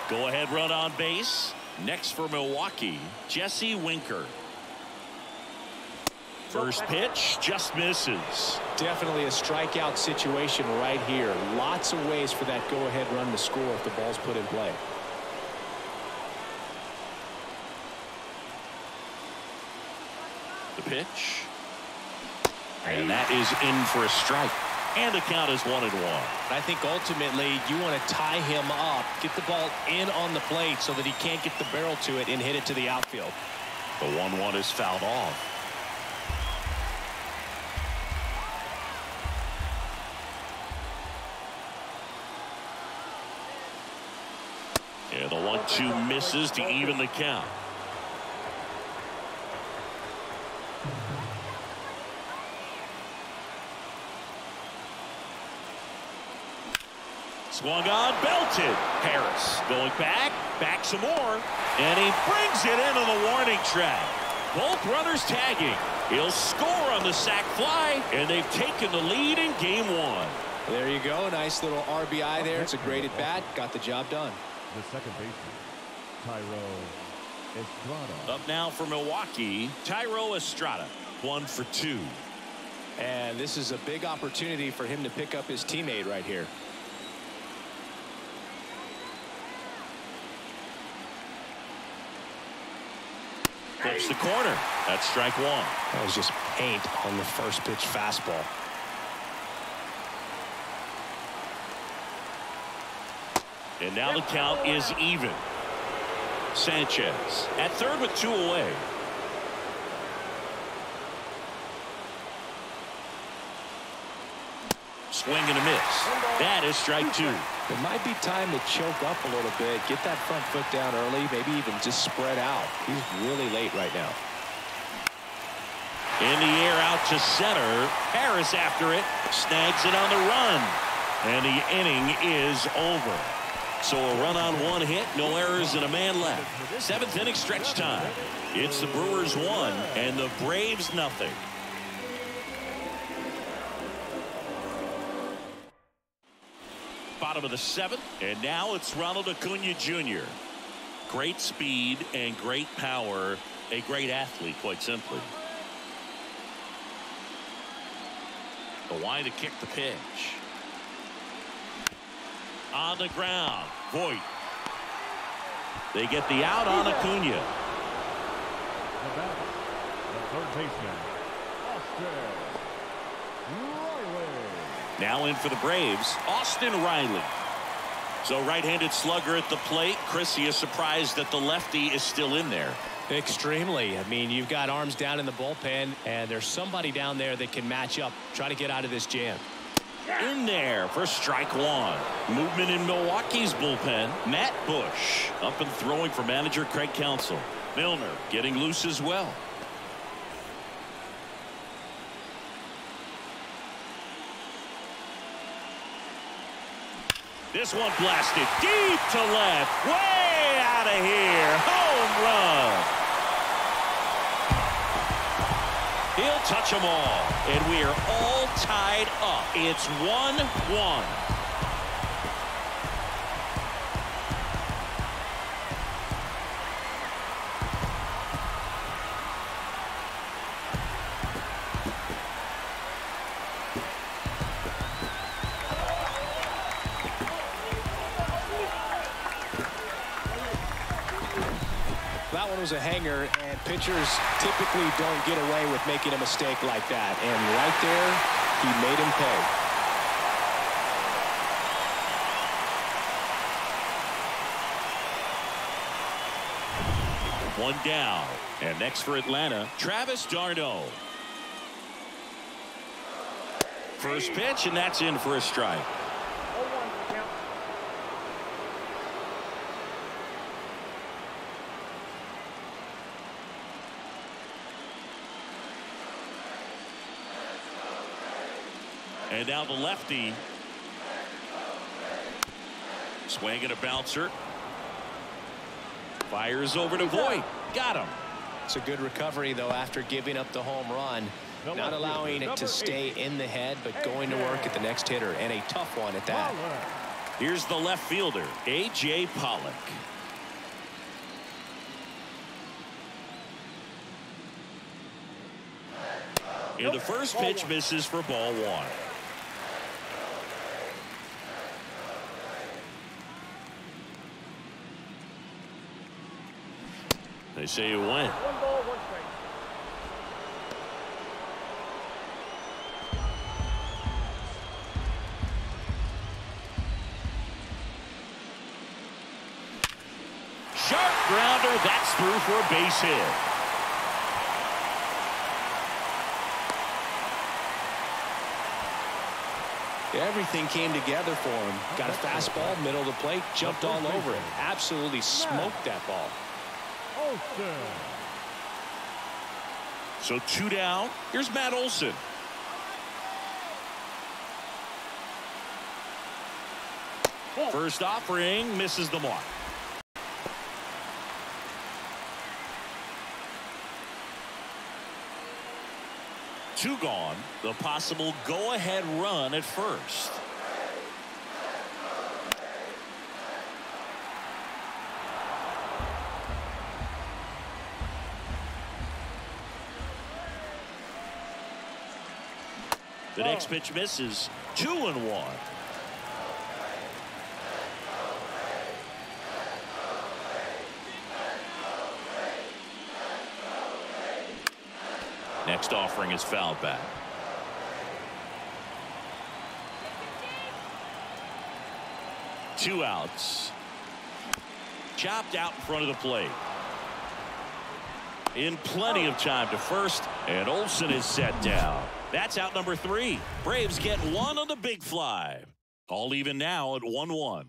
Go ahead run on base. Next for Milwaukee, Jesse Winker. First pitch just misses. Definitely a strikeout situation right here. Lots of ways for that go-ahead run to score if the ball's put in play. The pitch. And that is in for a strike. And the count is 1-1. I think ultimately you want to tie him up, get the ball in on the plate so that he can't get the barrel to it and hit it to the outfield. The 1-1 is fouled off. Yeah, the 1-2 misses to even the count. Swung on, belted. Harris going back some more, and he brings it into the warning track. Both runners tagging. He'll score on the sac fly, and they've taken the lead in game one. There you go. Nice little RBI there. It's a great at bat. Got the job done. The second baseman, Tyro Estrada. Up now for Milwaukee, Tyro Estrada, 1 for 2. And this is a big opportunity for him to pick up his teammate right here. Flips the corner. That's strike one. That was just paint on the first pitch fastball. And now the count is even. Sanchez at third with 2 away. Swing and a miss. That is strike 2. It might be time to choke up a little bit, get that front foot down early, maybe even just spread out. He's really late right now. In the air out to center. Harris after it. Snags it on the run. And the inning is over. So a run on 1 hit, no errors, and a man left. 7th inning stretch time. It's the Brewers 1 and the Braves nothing. Bottom of the 7th, and now it's Ronald Acuna Jr. Great speed and great power. A great athlete, quite simply. Kawhi to kick the pitch. On the ground, Voit. They get the out on Acuna. The batter, the third baseman, Austin Riley. Now in for the Braves, Austin Riley. So right-handed slugger at the plate. Chris, he is surprised that the lefty is still in there. Extremely. I mean, you've got arms down in the bullpen, and there's somebody down there that can match up, try to get out of this jam. In there for strike 1. Movement in Milwaukee's bullpen. Matt Bush up and throwing for manager Craig Counsell. Milner getting loose as well. This one blasted deep to left. Way out of here. Home run. He'll touch them all. And we are all tied up. It's 1-1. That one was a hanger, and pitchers typically don't get away with making a mistake like that. And right there, he made him pay. One down. And next for Atlanta, Travis d'Arnaud. First pitch, and that's in for a strike. 0-1 count. And now the lefty. Swing and a bouncer. Fires over to Voit. Got him. It's a good recovery, though, after giving up the home run. Not allowing it to stay in the head, but going to work at the next hitter, and a tough one at that. Here's the left fielder, A.J. Pollock. And the first pitch misses for ball one. They say you win. 1 ball, 1 strike. Sharp grounder. That's through for a base hit. Everything came together for him. Got a fastball, middle of the plate, jumped all over it. Absolutely smoked that ball. So 2 down. Here's Matt Olson. First offering misses the mark. Two gone. The possible go-ahead run at first. The next pitch misses. 2-1. Next offering is fouled back. Two outs. Chopped out in front of the plate. In plenty of time to first, and Olson is set down. That's out number 3. Braves get one on the big fly. All even now at 1-1.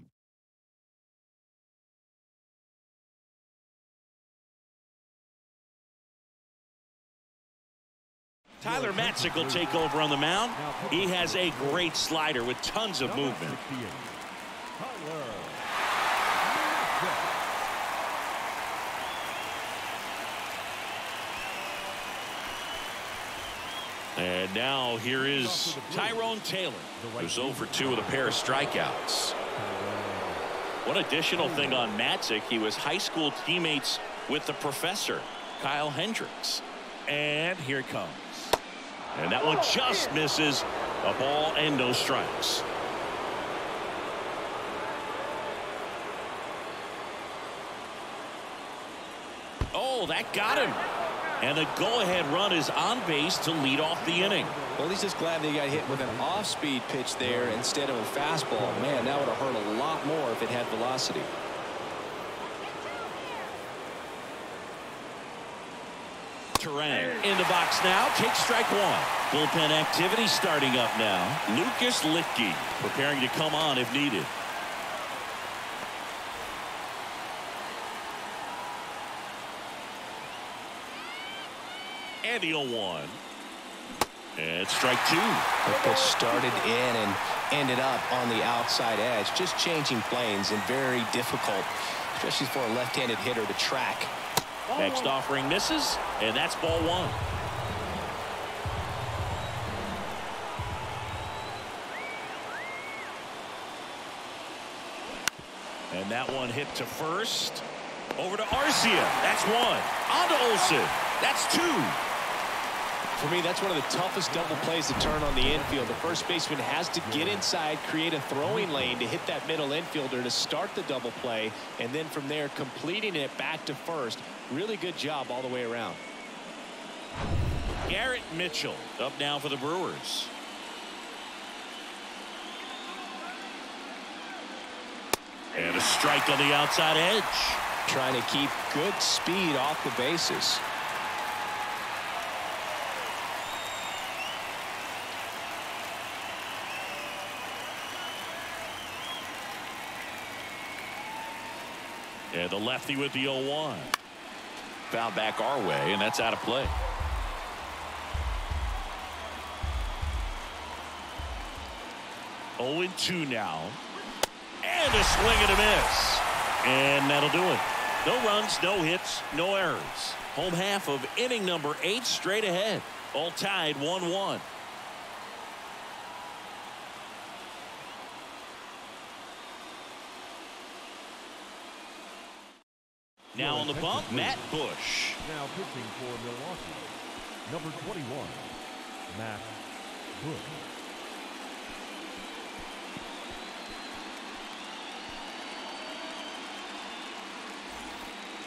Tyler Matzik will take over on the mound. He has a great slider with tons of movement. And now here is Tyrone Taylor, who's 0 for 2 with a pair of strikeouts. One additional thing on Matzik, he was high school teammates with the professor, Kyle Hendricks. And here it comes. And that one just misses. A ball and no strikes. Oh, that got him. And the go-ahead run is on base to lead off the inning. Well, he's just glad they got hit with an off-speed pitch there instead of a fastball. Man, that would have hurt a lot more if it had velocity. Turang in the box now. Takes strike one. Bullpen activity starting up now. Lucas Littke preparing to come on if needed. And the 0-1. And strike 2. The pitch started in and ended up on the outside edge. Just changing planes and very difficult, especially for a left-handed hitter to track. Next offering misses, and that's ball 1. And that one hit to first. Over to Arcia. That's one. On to Olsen. That's two. For me, that's one of the toughest double plays to turn on the infield. The first baseman has to get inside, create a throwing lane to hit that middle infielder to start the double play, and then from there completing it back to first. Really good job all the way around. Garrett Mitchell up now for the Brewers. And a strike on the outside edge. Trying to keep good speed off the bases. And the lefty with the 0-1. Foul back our way, and that's out of play. Oh, 2 now. And a swing and a miss. And that'll do it. No runs, no hits, no errors. Home half of inning number 8 straight ahead. All tied 1-1. Now on the bump, Matt Bush. Now pitching for Milwaukee, number 21, Matt Bush.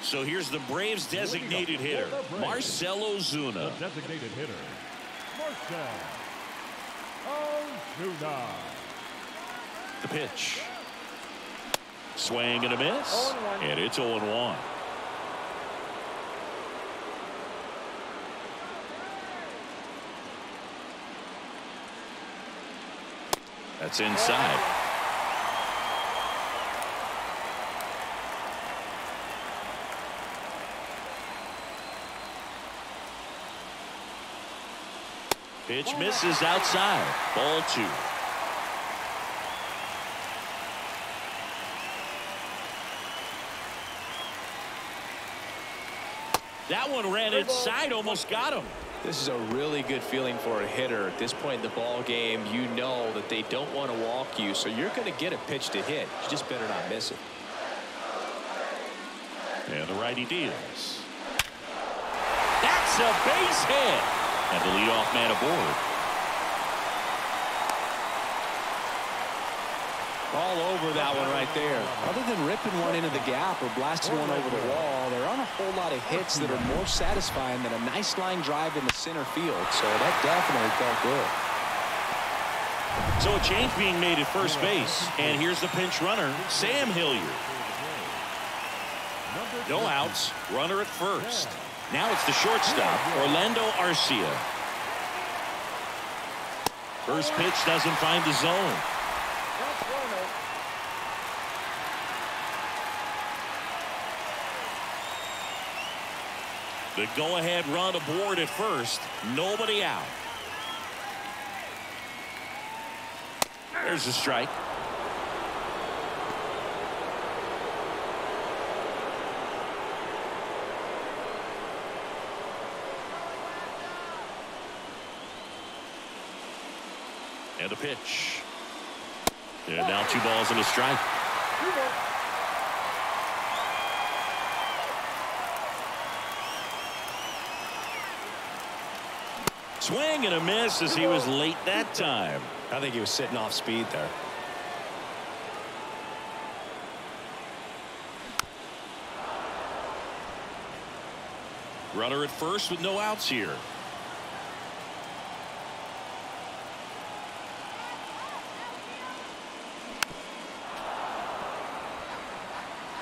So here's the Braves designated hitter, Marcell Ozuna. The designated hitter, Marcell Ozuna. The pitch. Swing and a miss. And it's 0-1. That's inside. Pitch misses outside. Ball 2. That one ran inside, almost got him. This is a really good feeling for a hitter. At this point in the ball game, you know that they don't want to walk you, so you're going to get a pitch to hit. You just better not miss it. And the righty deals. That's a base hit. And the leadoff man aboard. All over that one right there. Other than ripping one into the gap or blasting one over the wall, there aren't a whole lot of hits that are more satisfying than a nice line drive in the center field. So that definitely felt good. So a change being made at first base. And here's the pinch runner, Sam Hilliard. No outs, runner at first. Now it's the shortstop, Orlando Arcia. First pitch doesn't find the zone. The go-ahead run aboard at first. Nobody out. There's a strike. And a pitch. And now 2 balls and a strike. Swing and a miss as he was late that time. I think he was sitting off speed there. Runner at first with no outs here.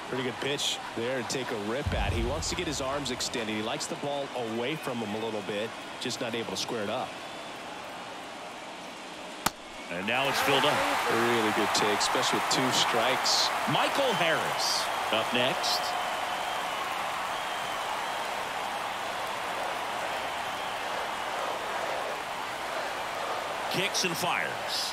Pretty good pitch there to take a rip at. He wants to get his arms extended. He likes the ball away from him a little bit, just not able to square it up. And now it's filled up. A really good take, especially with 2 strikes. Michael Harris up next. Kicks and fires.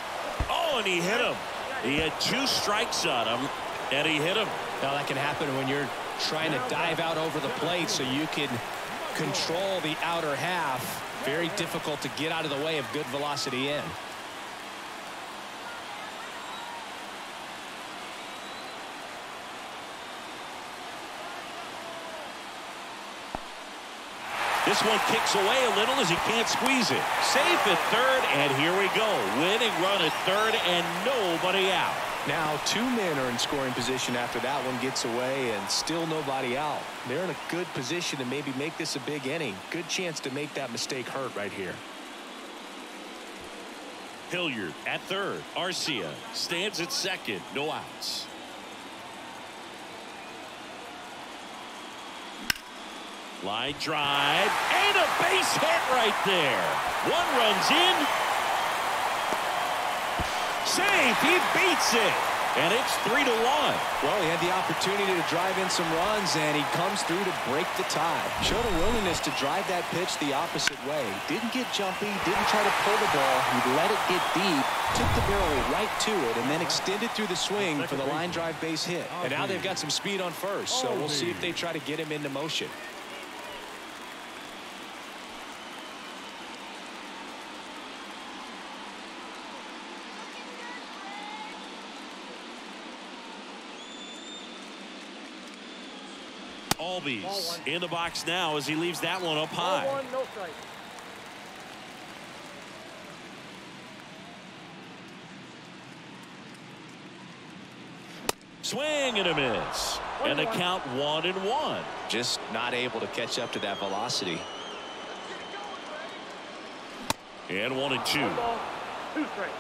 Oh, and he hit him. He had 2 strikes on him, and he hit him. Now that can happen when you're trying to dive out over the plate so you can control the outer half. Very difficult to get out of the way of good velocity in. This one kicks away a little as he can't squeeze it. Safe at third, and here we go. Winning run at third, and nobody out. Now 2 men are in scoring position after that one gets away, and still nobody out. They're in a good position to maybe make this a big inning. Good chance to make that mistake hurt right here. Hilliard at third. Arcia stands at second. No outs. Line drive, and a base hit right there. One runs in. Safe, he beats it. And it's 3-1. Well, he had the opportunity to drive in some runs, and he comes through to break the tie. Showed a willingness to drive that pitch the opposite way. Didn't get jumpy, didn't try to pull the ball. He let it get deep, took the barrel right to it, and then extended through the swing for the line drive base hit. And now they've got some speed on first, so we'll see if they try to get him into motion. Albies in the box now as he leaves that one up high. 1, no strike. Swing and a miss. And the count 1-1. Just not able to catch up to that velocity. And 1-2. 1 ball, 2 strikes.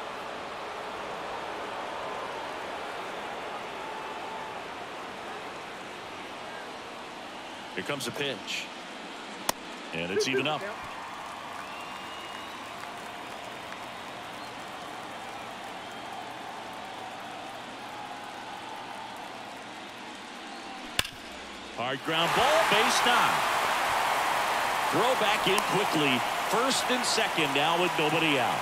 Here comes a pitch. And it's even up. Hard ground ball, base knock. Throw back in quickly. First and second now with nobody out.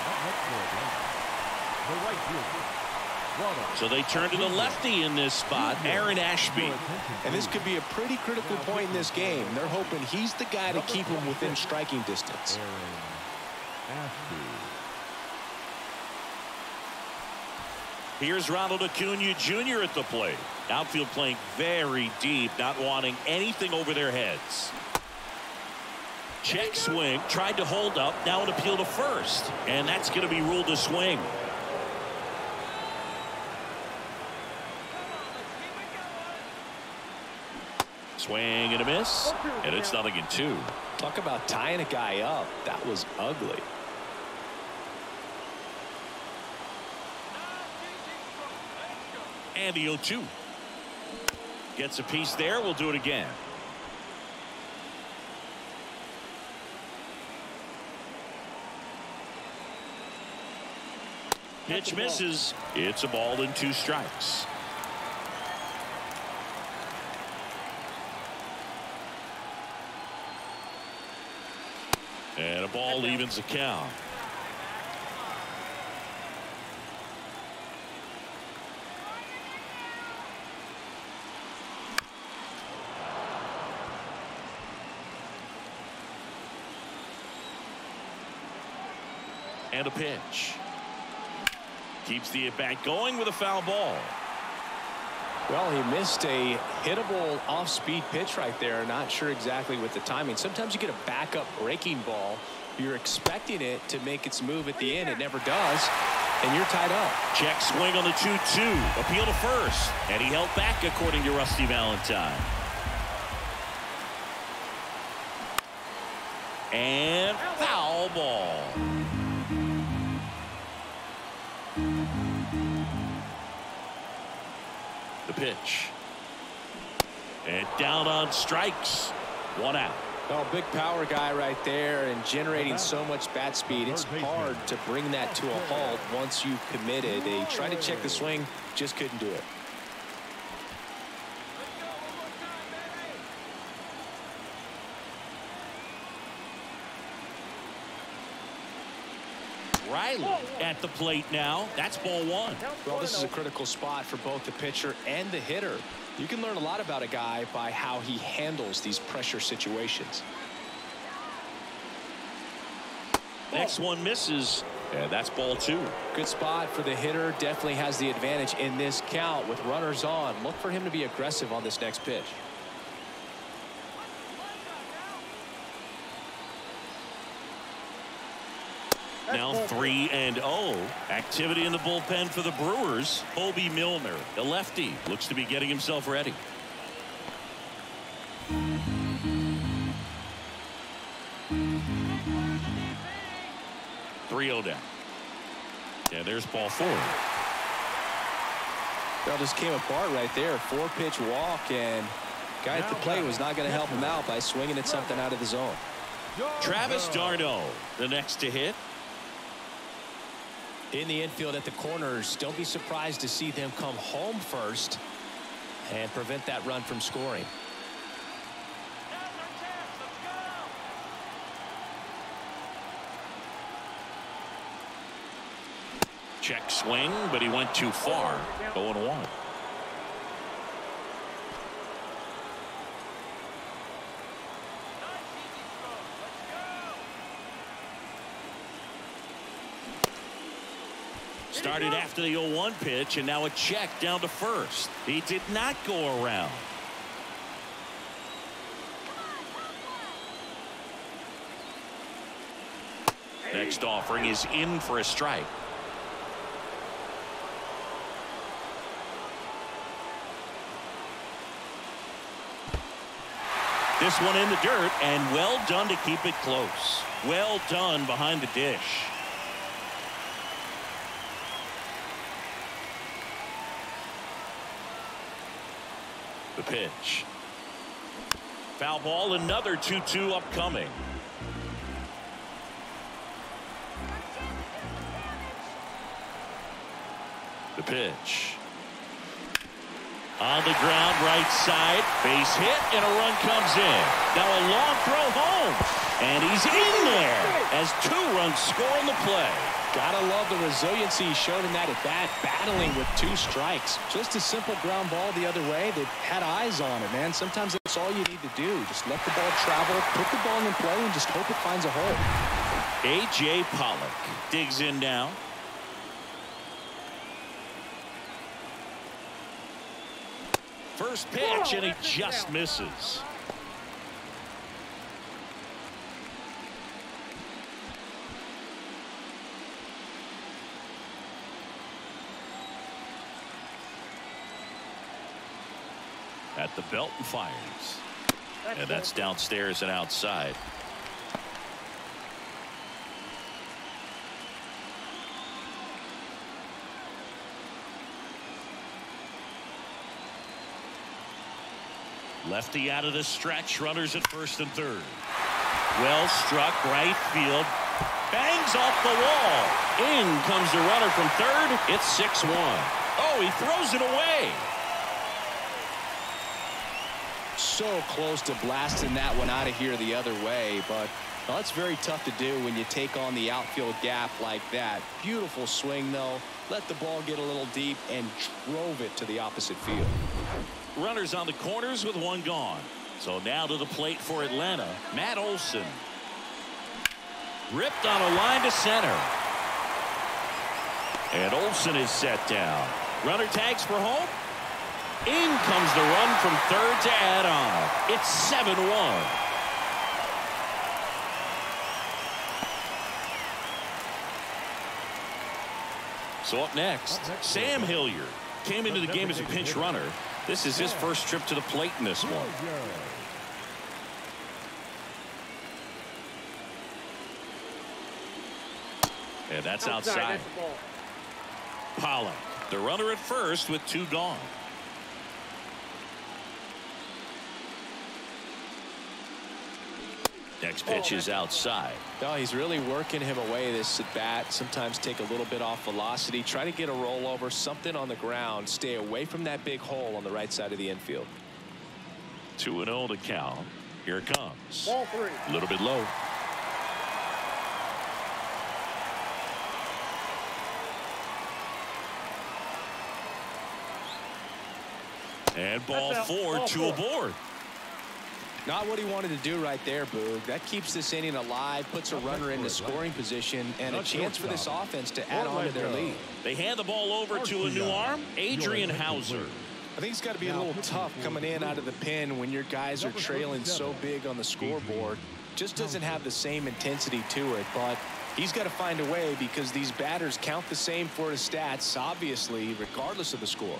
So they turn to the lefty in this spot, Aaron Ashby. And this could be a pretty critical point in this game. They're hoping he's the guy to keep him within striking distance. Here's Ronald Acuna Jr. at the plate. Outfield playing very deep, not wanting anything over their heads. Check swing, tried to hold up, now an appeal to first. And that's going to be ruled a swing. Swing and a miss, and it's 0-2. Talk about tying a guy up. That was ugly. And the 0-2. Gets a piece there. We'll do it again. Pitch misses. It's a ball and 2 strikes. And a ball evens the count. And a pitch. Keeps the at-bat going with a foul ball. Well, he missed a hittable off-speed pitch right there. Not sure exactly with the timing. Sometimes you get a backup breaking ball. You're expecting it to make its move at the end. It never does, and you're tied up. Check swing on the 2-2. Appeal to first, and he held back according to Rusty Valentine. And foul ball. The pitch. And down on strikes. 1 out. Well, big power guy right there and generating so much bat speed. It's hard to bring that to a halt once you've committed. They tried to check the swing, just couldn't do it. Riley at the plate now. That's ball 1. Well, this is a critical spot for both the pitcher and the hitter. You can learn a lot about a guy by how he handles these pressure situations. Next one misses, and that's ball 2. Good spot for the hitter. Definitely has the advantage in this count with runners on. Look for him to be aggressive on this next pitch. 3-0. Activity in the bullpen for the Brewers. Obi Milner, the lefty, looks to be getting himself ready. 3-0 down. And there's ball 4. Well, just came apart right there. 4-pitch walk, and guy at the plate was not going to help him out by swinging at something out of the zone. Travis d'Arnaud, the next to hit. In the infield at the corners, don't be surprised to see them come home first and prevent that run from scoring. Check swing, but he went too far. 0-1. Started after the 0-1 pitch, and now a check down to first. He did not go around. Next offering is in for a strike. This one in the dirt, and well done to keep it close. Well done behind the dish. The pitch. Foul ball, another 2-2 upcoming. The pitch. On the ground, right side, base hit, and a run comes in. Now a long throw home, and he's in there as 2 runs score on the play. Gotta love the resiliency he showed in that at bat, battling with 2 strikes. Just a simple ground ball the other way. They had eyes on it, man. Sometimes that's all you need to do. Just let the ball travel, put the ball in play, and just hope it finds a hole. A.J. Pollock digs in now. First pitch, and he just misses. At the belt and fires. And that's downstairs and outside. Lefty out of the stretch, runners at first and third. Well struck, right field. Bangs off the wall. In comes the runner from third. It's 6-1. Oh, he throws it away. So close to blasting that one out of here the other way, but well, it's very tough to do when you take on the outfield gap like that. Beautiful swing, though. Let the ball get a little deep and drove it to the opposite field. Runners on the corners with 1 gone. So now to the plate for Atlanta, Matt Olson. Ripped on a line to center. And Olson is set down. Runner tags for home. In comes the run from third to add on. It's 7-1. So up next, Sam Hilliard came into the game as a pinch runner. This is his first trip to the plate in this one. And that's outside. Pollock, the runner at first with 2 gone. Next pitch is outside. Oh, he's really working him away this at bat. Sometimes take a little bit off velocity. Try to get a rollover, something on the ground. Stay away from that big hole on the right side of the infield. 2-0 to count. Here it comes. Ball 3. A little bit low. And ball 4, 2 aboard. Not what he wanted to do right there, Boog. That keeps this inning alive, puts a runner into scoring position, and a chance for this offense to add on to their lead. They hand the ball over to a new arm, Adrian Hauser. I think it's got to be a little tough coming in out of the pen when your guys are trailing so big on the scoreboard. Just doesn't have the same intensity to it, but He's got to find a way because these batters count the same for his stats, obviously, regardless of the score.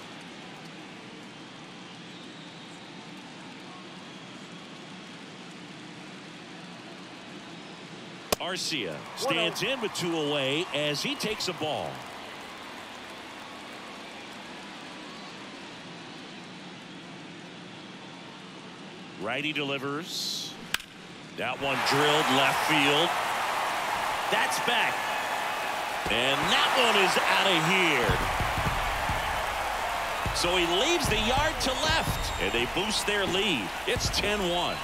Arcia stands in with 2 away as he takes a ball. Righty delivers. That one drilled left field. That's back. And that one is out of here. So he leaves the yard to left, and they boost their lead. It's 10-1.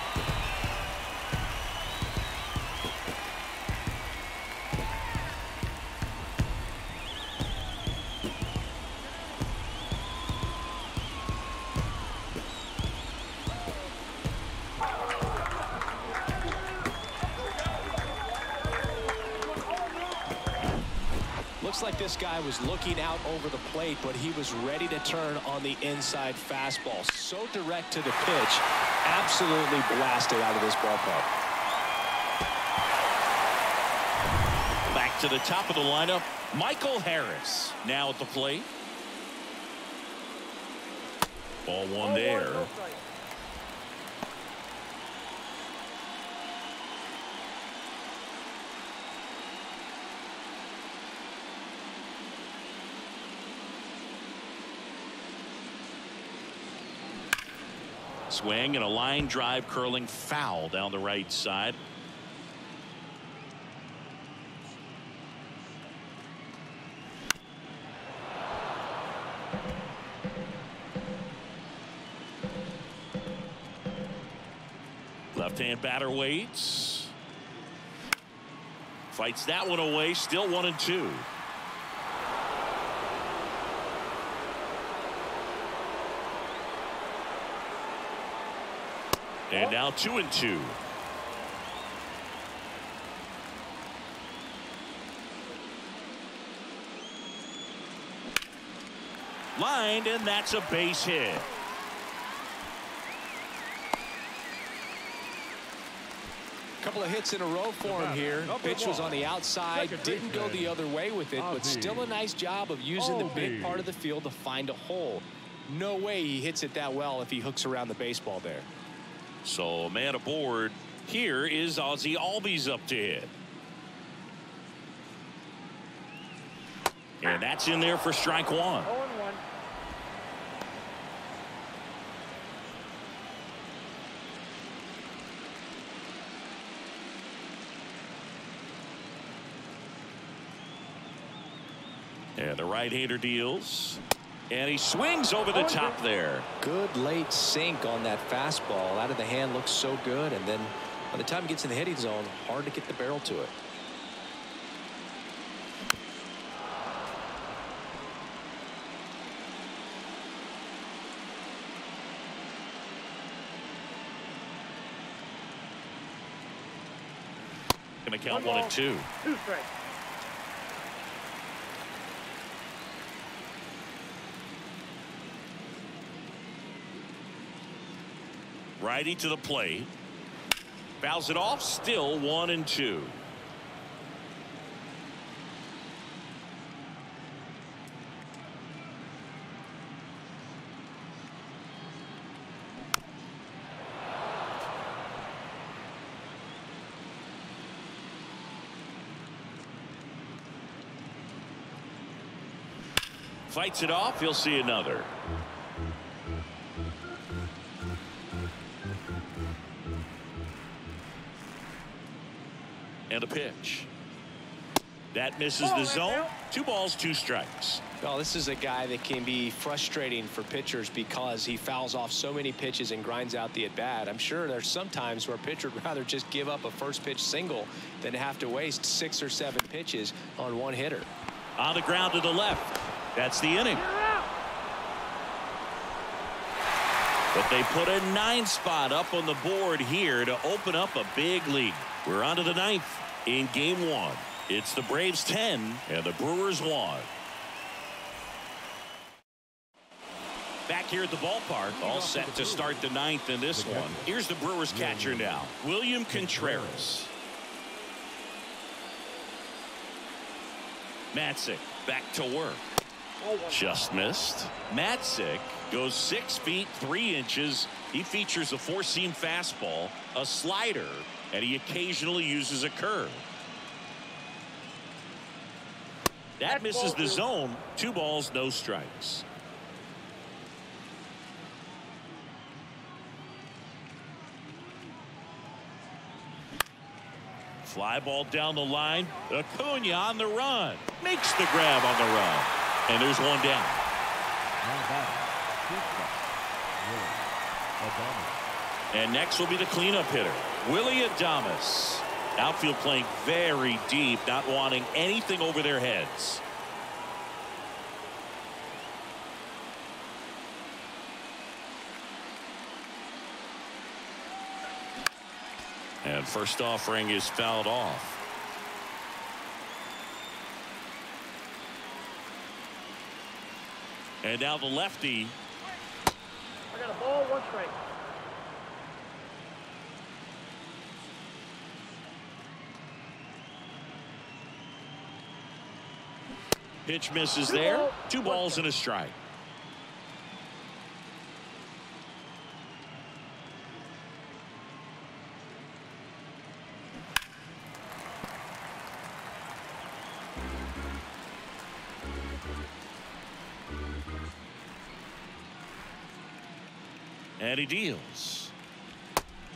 Looks like this guy was looking out over the plate, but he was ready to turn on the inside fastball. So direct to the pitch, absolutely blasted out of this ballpark. Back to the top of the lineup, Michael Harris now at the plate. Ball one there. Swing and a line drive curling foul down the right side. Left-hand batter waits. Fights that one away. Still 1-2. And now 2-2. Lined, and that's a base hit. Couple of hits in a row for him here. Pitch was on the outside, didn't go the other way with it, but still a nice job of using the big part of the field to find a hole. No way he hits it that well if he hooks around the baseball there. So a man aboard. Here is Ozzie Albies up to hit. And that's in there for strike one. 0-1. And the right-hander deals. And he swings over the top there. Good late sink on that fastball. Out of the hand looks so good, and then by the time he gets in the hitting zone, hard to get the barrel to it. Gonna count 1-2. 2 strikes. Righty to the plate. Fouls it off. Still 1-2. Fights it off. He'll see another. And a pitch. That misses the zone. 2 balls, 2 strikes. Well, this is a guy that can be frustrating for pitchers because he fouls off so many pitches and grinds out the at-bat. I'm sure there's some times where a pitcher would rather just give up a first pitch single than have to waste 6 or 7 pitches on one hitter. On the ground to the left. That's the inning. But they put a 9 spot up on the board here to open up a big lead. We're on to the 9th in game 1. It's the Braves 10 and the Brewers 1. Back here at the ballpark, all set to start the 9th in this one. Here's the Brewers catcher now, William Contreras. Matzik back to work. Just missed. Matzik goes 6 feet 3 inches. He features a four-seam fastball, a slider, and he occasionally uses a curve. That misses the zone. 2 balls, no strikes. Fly ball down the line. Acuna on the run. Makes the grab on the run. And there's one down. And next will be the cleanup hitter, Willie Adames. Outfield playing very deep, not wanting anything over their heads. And first offering is fouled off. And now the lefty. I got a ball, 1 strike. Pitch misses there. 2 balls and a strike. And he deals.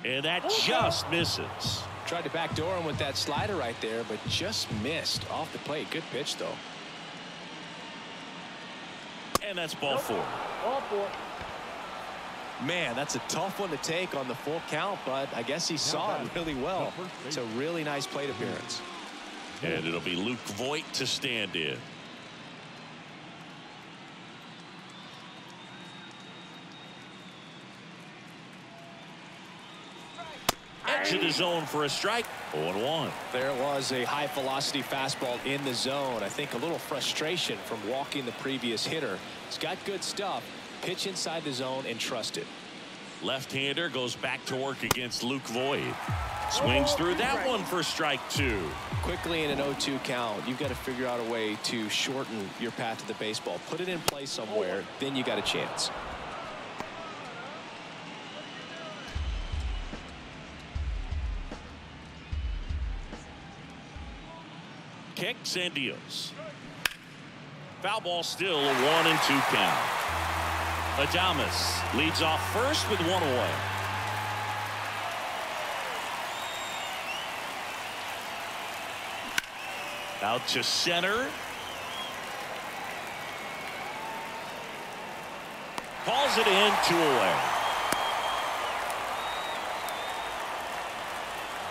And that just misses. Tried to backdoor him with that slider right there, but just missed off the plate. Good pitch, though. And that's ball 4. Ball 4. Man, that's a tough one to take on the full count, but I guess he saw it really well. It's a really nice plate appearance. And it'll be Luke Voit to stand in. Edge of the zone for a strike. 0-1. There was a high velocity fastball in the zone. I think a little frustration from walking the previous hitter. He's got good stuff. Pitch inside the zone and trust it. Left-hander goes back to work against Luke Voit. Swings through that one for strike 2. Quickly in an 0-2 count, you've got to figure out a way to shorten your path to the baseball. Put it in play somewhere, then you got a chance. Kicks and deals. Foul ball still, a 1-2 count. Adames leads off first with 1 away. Out to center. Calls it in, 2 away.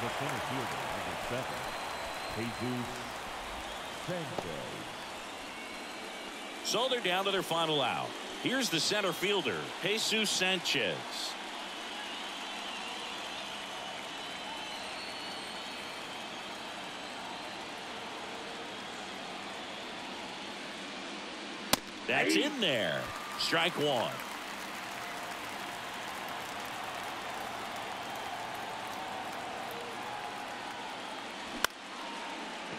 The center fielder, number 7, Jesus Sanchez. So they're down to their final out. Here's the center fielder, Jesus Sanchez. That's in there. Strike 1.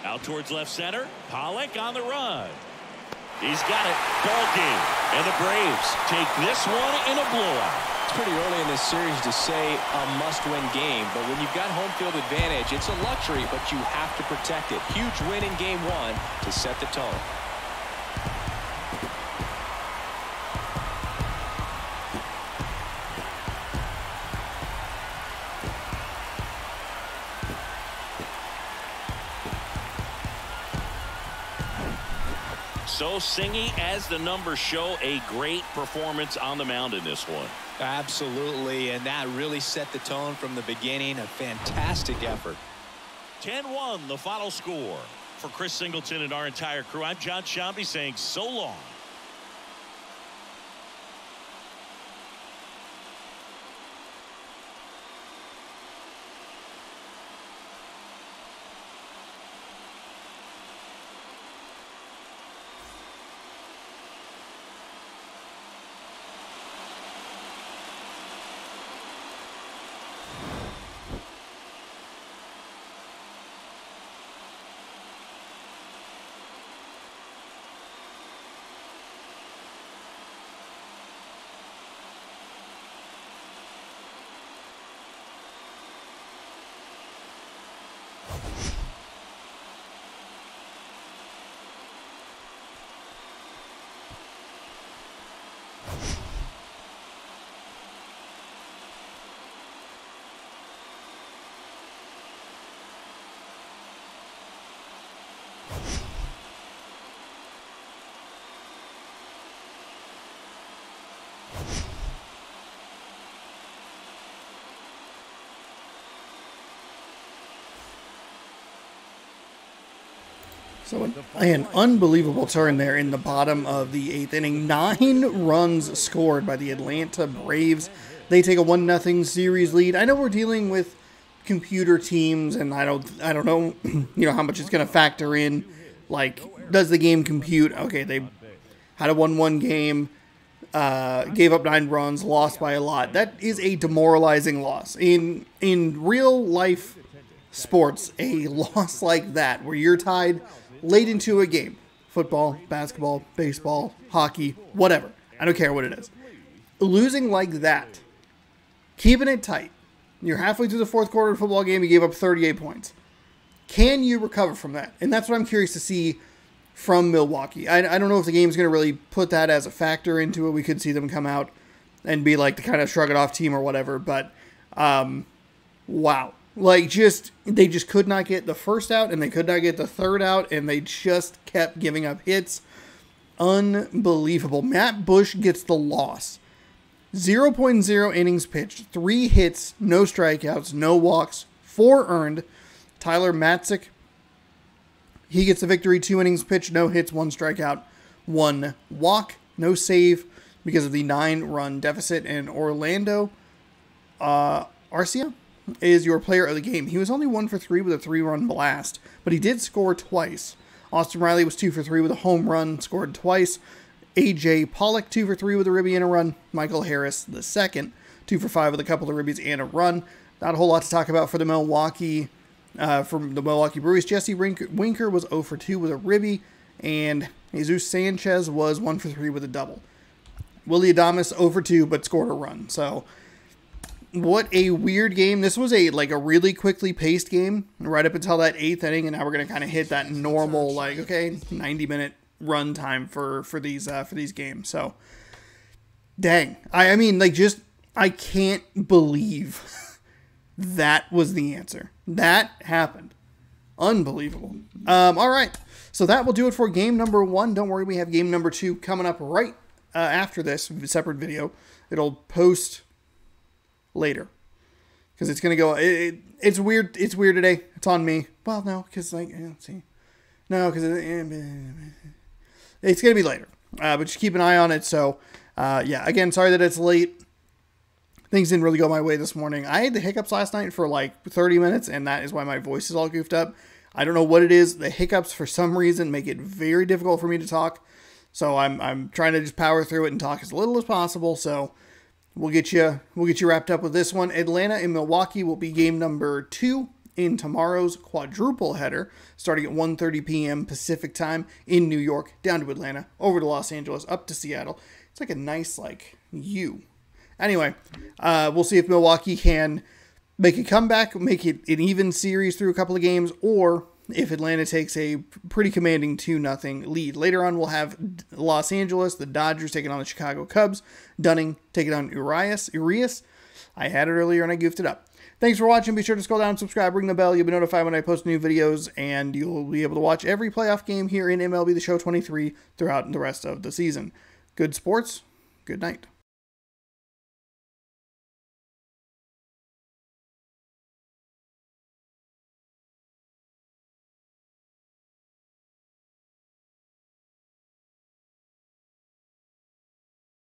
Out towards left center. Pollock on the run. He's got it. Ball game. And the Braves take this one in a blowout. It's pretty early in this series to say a must-win game, but when you've got home field advantage, it's a luxury, but you have to protect it. Huge win in game 1 to set the tone. So Singy, as the numbers show, a great performance on the mound in this one. Absolutely, and that really set the tone from the beginning. A fantastic effort. 10-1 the final score. For Chris Singleton and our entire crew, I'm John Shambi saying so long. So an unbelievable turn there in the bottom of the 8th inning. 9 runs scored by the Atlanta Braves. They take a 1-0 series lead. I know we're dealing with computer teams, and I don't know, how much it's going to factor in. Like, does the game compute? Okay, they had a 1-1 game, gave up 9 runs, lost by a lot. That is a demoralizing loss. In real life sports, a loss like that, where you're tied late into a game, football, basketball, baseball, hockey, whatever, I don't care what it is, losing like that, keeping it tight, you're halfway through the 4th quarter of a football game, you gave up 38 points. Can you recover from that? And that's what I'm curious to see from Milwaukee. I don't know if the game's going to really put that as a factor into it. We could see them come out and be like the kind of shrug it off team or whatever, but wow. Like, they just could not get the first out, and they could not get the third out, and they just kept giving up hits. Unbelievable. Matt Bush gets the loss. 0.0 innings pitched, 3 hits, no strikeouts, no walks, 4 earned. Tyler Matzik, he gets the victory, 2 innings pitched, no hits, 1 strikeout, 1 walk, no save because of the 9-run deficit. And Orlando Arcia is your player of the game. He was only 1 for 3 with a 3-run blast, but he did score twice. Austin Riley was 2 for 3 with a home run, scored twice. A.J. Pollock, 2 for 3 with a ribby and a run. Michael Harris, the second, 2 for 5 with a couple of ribbies and a run. Not a whole lot to talk about for the Milwaukee Brewers. Jesse Winker was 0 for 2 with a ribby, and Jesus Sanchez was 1 for 3 with a double. Willy Adames 0 for 2, but scored a run. So, what a weird game. This was a really quickly paced game right up until that 8th inning, and now we're going to kind of hit that normal 90-minute run time for these games. So, dang. I can't believe that was the answer. That happened. Unbelievable. All right. So that will do it for game number 1. Don't worry, we have game number 2 coming up right after this separate video. It'll post later because it's gonna go. It's weird. It's weird today. It's on me. Well, no, because let's see. No, because it's gonna be later. But just keep an eye on it. So, yeah. Again, sorry that it's late. Things didn't really go my way this morning. I had the hiccups last night for 30 minutes, and that is why my voice is all goofed up. I don't know what it is. The hiccups, for some reason, make it very difficult for me to talk. So I'm trying to just power through it and talk as little as possible. So we'll get you wrapped up with this one. Atlanta and Milwaukee will be game number 2 in tomorrow's quadruple header, starting at 1:30 p.m. Pacific time in New York, down to Atlanta, over to Los Angeles, up to Seattle. It's like a nice U. Anyway, we'll see if Milwaukee can make a comeback, make it an even series through a couple of games, or if Atlanta takes a pretty commanding 2-0 lead. Later on, we'll have Los Angeles, the Dodgers, taking on the Chicago Cubs. Dunning taking on Urias. I had it earlier and I goofed it up. Thanks for watching. Be sure to scroll down and subscribe. Ring the bell. You'll be notified when I post new videos, and you'll be able to watch every playoff game here in MLB The Show 23 throughout the rest of the season. Good sports. Good night.